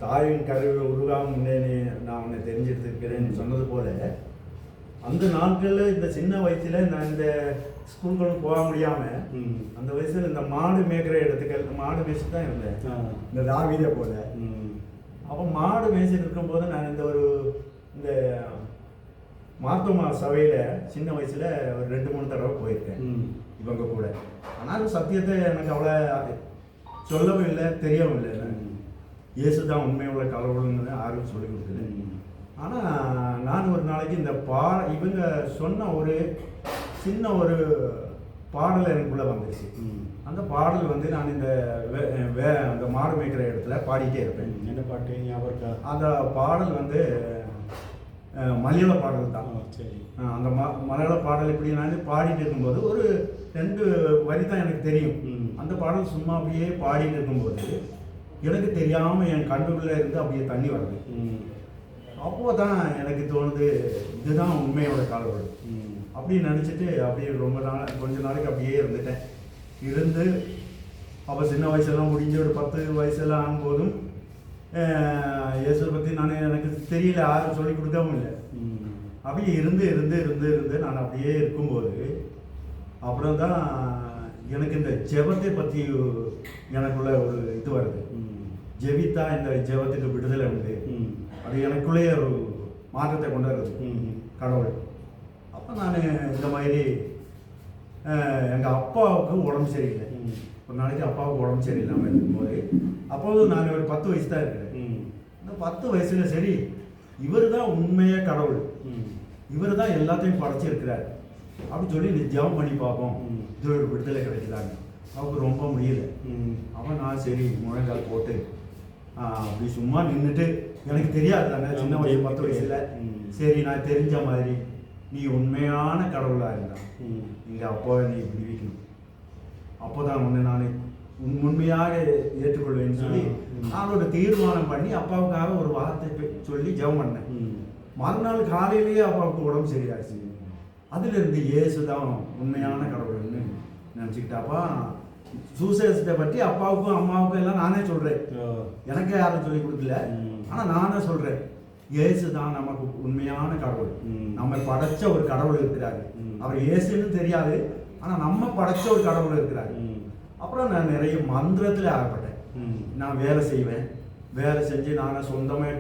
தாயின் கருவை உருவாக முன்னே நான் உன்னை தெரிஞ்செடுத்துருக்கிறேன்னு சொன்னது போல, அந்த நாட்களில் இந்த சின்ன வயசில் நான் இந்த ஸ்கூல்களுக்கு போக முடியாமல் அந்த வயசில் இந்த மாடு மேய்க்கிற இடத்துக்கு மாடு மேய்ச்சி தான் இருந்தேன், இந்த தாவீதை போல. அப்போ மாடு மேய்ச்சிட்டு இருக்கும்போது நான் இந்த மார்த்தமா சபையில் சின்ன வயசில் ஒரு 2-3 தடவை போயிருக்கேன் இவங்க கூட. ஆனாலும் சத்தியத்தை எனக்கு அவ்வளோ சொல்லவும் இல்லை, தெரியவும் இல்லை. இயேசு தான் உண்மையுள்ள கடவுள்னு யாரும் சொல்லி கொடுக்கல. ஆனால் நான் ஒரு நாளைக்கு இந்த இவங்க சொன்ன ஒரு சின்ன ஒரு பாடல் எனக்குள்ளே வந்துருச்சு. அந்த பாடல் வந்து நான் அந்த மாடு மேய்க்கிற இடத்துல பாடிட்டே இருப்பேன்.
என்ன பாட்டு ஞாபகம்?
அந்த பாடல் வந்து மலையாள பாடல் தான்.
சரி.
அந்த மலையாள பாடல் இப்படி நான் பாடிட்டு இருக்கும்போது ஒரு 2 வரி தான் எனக்கு தெரியும். அந்த பாடல் சும்மா அப்படியே பாடிட்டு இருக்கும்போது எனக்கு தெரியாமல் என் கண்ணுக்குள்ளே இருந்து அப்படியே தண்ணி வருது. அப்போது தான் எனக்கு தோணுது, இதுதான் உண்மையோட கடவுள் அப்படின்னு நினச்சிட்டு அப்படியே கொஞ்ச நாளைக்கு அப்படியே இருந்துட்டேன். இருந்து அப்போ சின்ன வயசெல்லாம் முடிஞ்சு ஒரு 10 வயசெல்லாம் ஆகும்போதும் இயேசுவை பற்றி எனக்கு தெரியல, யாரும் சொல்லி கொடுக்கவும் இல்லை. அப்படியே இருந்து நான் அப்படியே இருக்கும்போது அப்புறம் தான் எனக்கு இந்த ஜெபத்தை பற்றி எனக்குள்ள ஒரு இது வருது. ஜெபித்தா இந்த ஜெபத்துக்கு விடுதலை உண்டு, அது எனக்குள்ளேயே ஒரு மாற்றத்தை கொண்டு வருது கடவுள். அப்போ நான் இந்த மாதிரி எங்கள் அப்பாவுக்கு உடம்பு சரியில்லை. ஒரு நாளைக்கு அப்பாவுக்கு உடம்பு சரியில்லாமல் இருக்கும்போது, அப்போது நான் ஒரு 10 வயசு தான் இருக்கிறேன். இந்த 10 வயசில் சரி இவர் தான் உண்மையே கடவுள், இவர் தான் எல்லாத்தையும் படைச்சிருக்கிறார் அப்படின்னு சொல்லி நீ ஜெபம் பண்ணி பார்ப்போம், இது ஒரு விடுதலை கிடைக்குதாங்க. அவருக்கு ரொம்ப முடியல. அவன் நான் சரி முழங்கால் போட்டு அப்படி சும்மா நின்றுட்டு, எனக்கு தெரியாது தானே சின்ன வயசு 10 வயசுல, சரி நான் தெரிஞ்ச மாதிரி நீ உண்மையான கடவுளாக இருந்தா நீங்கள் அப்பாவை நீ விடுவிக்கணும், அப்போதான் உன்னை நான் உண்மையாக ஏற்றுக்கொள்வேன்னு சொல்லி நான் ஒரு தீர்மானம் பண்ணி அப்பாவுக்காக ஒரு வார்த்தை சொல்லி ஜெபம் பண்ணேன். மறுநாள் காலையிலேயே அப்பாவுக்கு உடம்பு சரியாச்சு. அதிலிருந்து இயேசு தான் உண்மையான கடவுள்னு நினச்சிக்கிட்டாப்பா. சூசேஷத்தை பற்றி அப்பாவுக்கும் அம்மாவுக்கும் எல்லாம் நானே சொல்கிறேன், எனக்கே யாரும் சொல்லி கொடுக்கல, ஆனால் நானே சொல்கிறேன் இயேசு தான் நமக்கு உண்மையான கடவுள். நம்ம படைச்ச ஒரு கடவுள் இருக்கிறாரு, அவர் இயேசுன்னு தெரியாது, ஆனால் நம்ம படைச்ச ஒரு கடவுள் இருக்கிறாரு. அப்புறம் நான் நிறைய மந்திரத்தில் ஆகப்பட்டேன். நான் வேலை செய்வேன், வேலை செஞ்சு நான் சொந்தமாக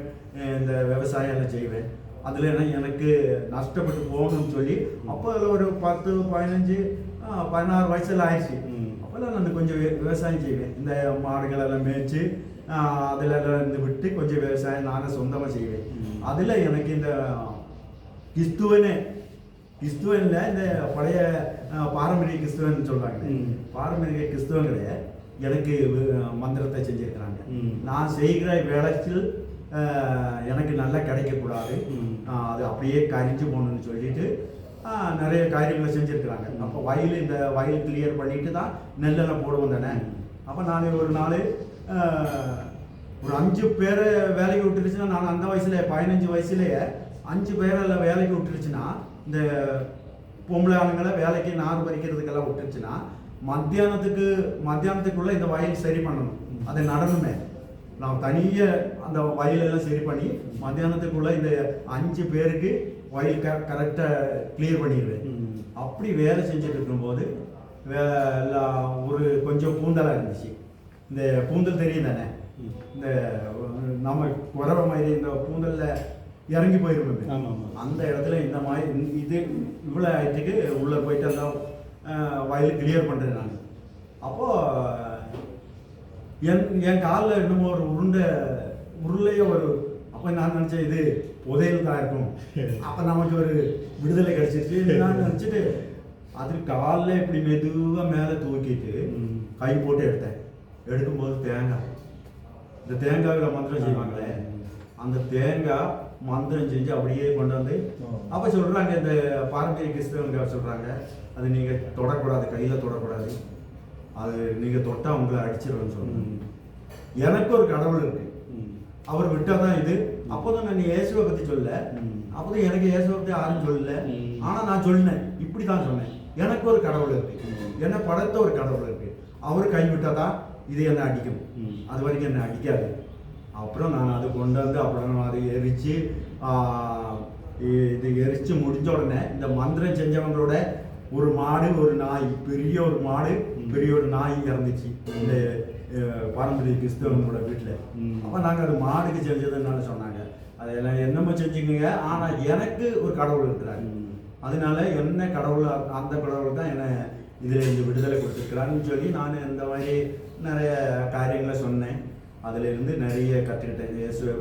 இந்த விவசாயம் செய்வேன். அதில் எனக்கு நஷ்டப்பட்டு போகணும்னு சொல்லி அப்போ அதில் ஒரு 10, 15, 16 வயசில் ஆயிடுச்சு. அப்போல்லாம் நான் கொஞ்சம் விவசாயம் செய்வேன். இந்த மாடுகளெல்லாம் மேய்ச்சி அதில் இருந்து விட்டு கொஞ்சம் விவசாயம் நானே சொந்தமாக செய்வேன். அதில் எனக்கு இந்த கிறிஸ்துவனில் இந்த பழைய பாரம்பரிய கிறிஸ்துவன்னு சொல்கிறாங்க, பாரம்பரிய கிறிஸ்துவங்களே எனக்கு மந்திரத்தை செஞ்சுருக்கிறாங்க. நான் செய்கிற வேலைக்கு எனக்கு நல்லா கிடைக்கக்கூடாது, அது அப்படியே கரிஞ்சு போகணுன்னு சொல்லிட்டு நிறைய காரியங்களை செஞ்சுருக்கிறாங்க. அப்போ இந்த வயல் கிளியர் பண்ணிட்டு தான் நெல்லெல்லாம் போடுவோம் தானே. அப்போ நான் ஒரு நாள் ஒரு 5 பேரை வேலைக்கு விட்டுருச்சுன்னா, நான் அந்த வயசுல 15 வயசுலேயே 5 பேரெல்லாம் வேலைக்கு விட்டுருச்சுன்னா, இந்த பொம்பளை ஆளுங்களை வேலைக்கு நார் பறிக்கிறதுக்கெல்லாம் விட்டுருச்சுன்னா, மத்தியானத்துக்குள்ளே இந்த வயல் சரி பண்ணணும், அதை நடணுமே. நான் தனியாக அந்த வயலெல்லாம் சரி பண்ணி மத்தியானத்துக்குள்ளே இந்த 5 பேருக்கு வயல் கரெக்டாக கிளியர் பண்ணிடுவேன். அப்படி வேலை செஞ்சுட்டு இருக்கும்போது ஒரு கொஞ்சம் பூந்தலாக இருந்துச்சு. இந்த பூந்தல் தெரியும் தானே, இந்த நம்ம குறவை மாதிரி இந்த பூந்தலில் இறங்கி போயிருப்போம், அந்த இடத்துல இந்த மாதிரி இது இவ்வளோ ஆயிட்டுக்கு உள்ளே போயிட்டு அந்த வயல் கிளியர் பண்ணுறேன் நான். அப்போது என் காலில் இன்னமும் ஒரு உருளையே ஒரு, அப்போ நான் நினச்சேன் இது புதையல் தான் இருக்கும், அப்போ நமக்கு ஒரு விடுதலை கிடச்சிருச்சு நான் நினச்சிட்டு அது காலில் இப்படி மெதுவாக மேலே தூக்கிட்டு கை போட்டு எடுக்கும்போது தேங்காய், இந்த தேங்காயில் மந்திரம் செய்வாங்களே, அந்த தேங்காய் மந்திரம் செஞ்சு அப்படியே கொண்டு வந்து அப்போ சொல்கிறாங்க, இந்த பாரம்பரிய கிறிஸ்தவங்க சொல்கிறாங்க, அது நீங்கள் தொடக்கூடாது, கையில் தொடக்கூடாது, அது நீங்கள் தொட்டால் உங்களை அடிச்சிருவேன்னு சொல்லுங்க. எனக்கு ஒரு கடவுள் இருக்கு, அவர் விட்டால் தான் இது. அப்போதான் நான் இயேசுவை பற்றி சொல்ல, அப்போதான் எனக்கு இயேசுவை பற்றி யாரும் சொல்லல, ஆனால் நான் சொன்னேன், இப்படி தான் சொன்னேன், எனக்கு ஒரு கடவுள் இருக்கு, என்னை படைத்த ஒரு கடவுள் இருக்கு, அவர் கைவிட்டால் தான் இது என்னை அடிக்கும், அது வரைக்கும் என்னை அடிக்காது. அப்புறம் நான் அதை கொண்டு வந்து அப்புறம் அதை எரித்து இது எரித்து முடிஞ்ச உடனே இந்த மந்திரம் செஞ்சவங்களோட ஒரு மாடு ஒரு நாய், பெரிய ஒரு மாடு பெரிய ஒரு நாய் இறந்துச்சு இந்த பாரம்பரிய கிறிஸ்தவங்களோட வீட்டில். அப்போ நாங்கள் அது மாடுக்கு செஞ்சதுன்னு சொன்னாங்க, அதெல்லாம் என்னமோ செஞ்சுக்கோங்க, ஆனால் எனக்கு ஒரு கடவுள் இருக்கிறாரு, அதனால என்ன கடவுள், அந்த கடவுள் தான் என்னை இதில் இந்த விடுதலை கொடுத்துருக்கிறான்னு சொல்லி நான் இந்த மாதிரி நிறைய காரியங்களை சொன்னேன். அதிலிருந்து நிறைய கற்றுக்கிட்டேன்.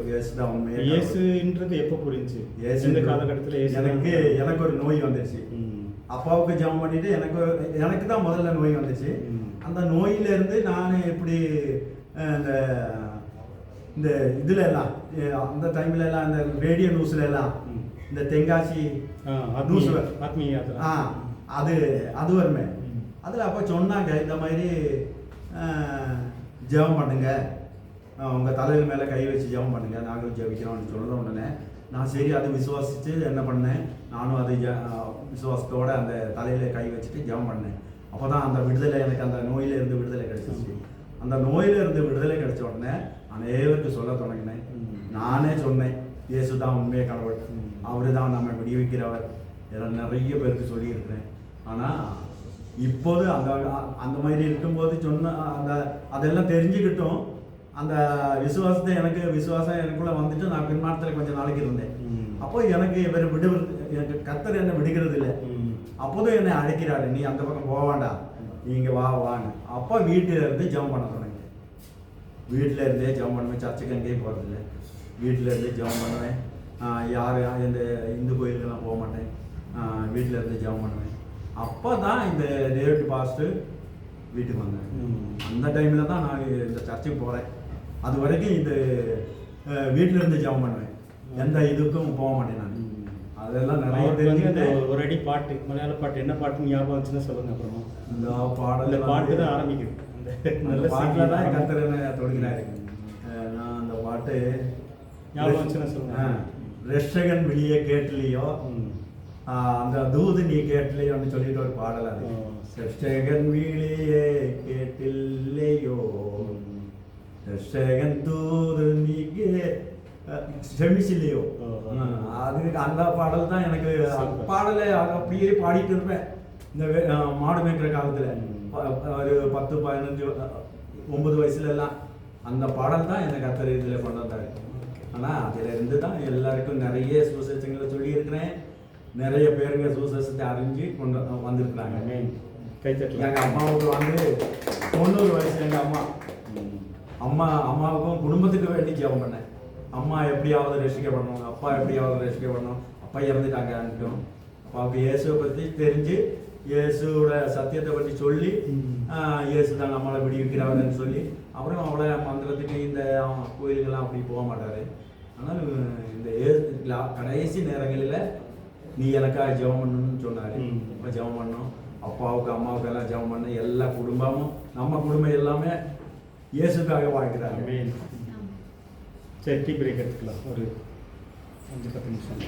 இயேசு தான் உண்மையை.
இயேசுன்றது எப்போ புரிஞ்சு? இந்த காலகட்டத்தில்
எனக்கு ஒரு நோய் வந்துடுச்சு. அப்பாவுக்கு ஜெபம் பண்ணிட்டு எனக்கு தான் முதல்ல நோய் வந்துச்சு. அந்த நோயிலேருந்து நான் எப்படி இந்த இதில் எல்லாம் அந்த டைம்ல எல்லாம் இந்த ரேடியோ நியூஸ்ல எல்லாம் இந்த தென்காசி நியூஸ் அது வருமே, அதில் அப்போ சொன்னாங்க இந்த மாதிரி ஜெபம் பண்ணுங்க, உங்கள் தலையில் மேலே கை வச்சு ஜெபம் பண்ணுங்க, நாங்களும் ஜெபிக்கிறோம்னு சொல்கிற உடனே நான் சரி அதை விசுவாசித்து என்ன பண்ணேன், நானும் அதை விசுவாசத்தோடு அந்த தலையில் கை வச்சுட்டு ஜெபம் பண்ணேன். அப்போ தான் அந்த விடுதலை, எனக்கு அந்த நோயிலிருந்து விடுதலை கிடைச்சிச்சு. அந்த நோயிலிருந்து விடுதலை கிடைச்ச உடனே அனைவருக்கு சொல்ல தொடங்கினேன். நானே சொன்னேன், இயேசு தான் உண்மையை கடவுள், அவர் தான் நம்ம விடுவிக்கிறவர், இதெல்லாம் நிறைய பேருக்கு சொல்லியிருக்கிறேன். ஆனால் இப்போது அந்த மாதிரி இருக்கும்போது அதெல்லாம் தெரிஞ்சுக்கிட்டும் அந்த விசுவாசத்தை விசுவாசம் எனக்குள்ளே வந்துட்டு நான் பின்மாற்றத்தில் கொஞ்சம் நாளைக்கு இருந்தேன். அப்போ எனக்கு எனக்கு கர்த்தர் என்னை விடுகிறது இல்லை. அப்போதும் என்னை அழைக்கிறாரு, நீ அந்த பக்கம் போக வேண்டாம், நீங்கள் வாங்க. அப்போ வீட்டில் இருந்து ஜெபம் பண்ண தொடங்கிட்டேன். வீட்டில் இருந்தே ஜெபம் பண்ணுவேன், சர்ச்சுக்கு எங்கேயும் போகிறதில்ல, வீட்டில் இருந்தே ஜெபம் பண்ணுவேன். யார் இந்த இந்து கோயிலுக்கெல்லாம் போக மாட்டேன், வீட்டில் இருந்து ஜெபம் பண்ணுவேன். அப்போ தான் இந்த டேவிட் பாஸ்ட்டு வீட்டுக்கு வந்தேன். அந்த டைமில் தான் நான் இந்த சர்ச்சுக்கு போகிறேன். அது வரைக்கும் இந்த வீட்டில் இருந்து ஜெபம் பண்ணுவேன், எந்த இதுக்கும் போக மாட்டேன் நான். அதெல்லாம் நிறைய தெரிஞ்சுக்கிட்டு
ஒரு அடி பாட்டு, மலையாள பாட்டு, என்ன பாட்டு ஞாபகம் வந்துச்சுன்னா சொல்லுங்க. அப்புறமா
இந்த பாடல
பாட்டு தான் ஆரம்பிக்குது.
அந்த பாட்டில் தான் கர்த்தர் தொடங்கினாரு. நான் அந்த பாட்டு
ஞாபகம் வந்துச்சுன்னா சொல்லுங்க.
ரட்சகன் வெளியே கேட்டலையோ, அந்த தூது நீ கேட்டலையோன்னு சொல்லிட்டு ஒரு பாடல். அது ரட்சகன் வெளியே கேட்டில்லையோ, ரட்சகன் தூது நீ செமிச்சில்லையோ. அதுக்கு அந்த பாடல் தான் எனக்கு பாடலை அப்படியே பாடிட்டு இருப்பேன். இந்த மாடு மேய்க்கிற காலத்தில் ஒரு 10, 15, 9 வயசுல எல்லாம் அந்த பாடல் தான் எனக்கு கர்த்தர் இதில் கொண்டு வந்தாரு. ஆனால் அதில் இருந்து தான் எல்லாருக்கும் நிறைய சுவிசேஷங்களை சொல்லியிருக்கிறேன். நிறைய பேருங்க சுவிசேஷத்தை அறிஞ்சு கொண்டு வந்திருக்கிறாங்க. எங்கள் அம்மாவுக்கு வந்து 90 வயசு. எங்கள் அம்மாவுக்கும் குடும்பத்துக்கு வேண்டி ஜெபம் பண்ணேன். அம்மா எப்படியாவது ரசிக்கப்படணும், அப்பா எப்படியாவது ரசிக்கப்படணும். அப்பா இறந்துட்டாங்க அன்றைக்கும். அப்பாவுக்கு இயேசுவை பற்றி தெரிஞ்சு இயேசுவோட சத்தியத்தை பற்றி சொல்லி இயேசு தான் நம்மளை விடுவிக்கிறாருன்னு சொல்லி, அப்புறம் அவளை மந்திரத்துக்கு இந்த கோயிலுக்கெல்லாம் அப்படி போக மாட்டார். ஆனால் இந்த கடைசி நேரங்களில் நீ எனக்காக ஜெபம் பண்ணணும்னு சொன்னார். இப்போ ஜெபம் பண்ணோம். அப்பாவுக்கு அம்மாவுக்கு எல்லாம் ஜெபம் பண்ண, எல்லா குடும்பமும் நம்ம குடும்பம் எல்லாமே இயேசுக்காக வாழ்க்கிறாங்க.
சரி, டீ பிரேக் எடுத்துக்கலாம். ஒரு 5-10 நிமிஷம்.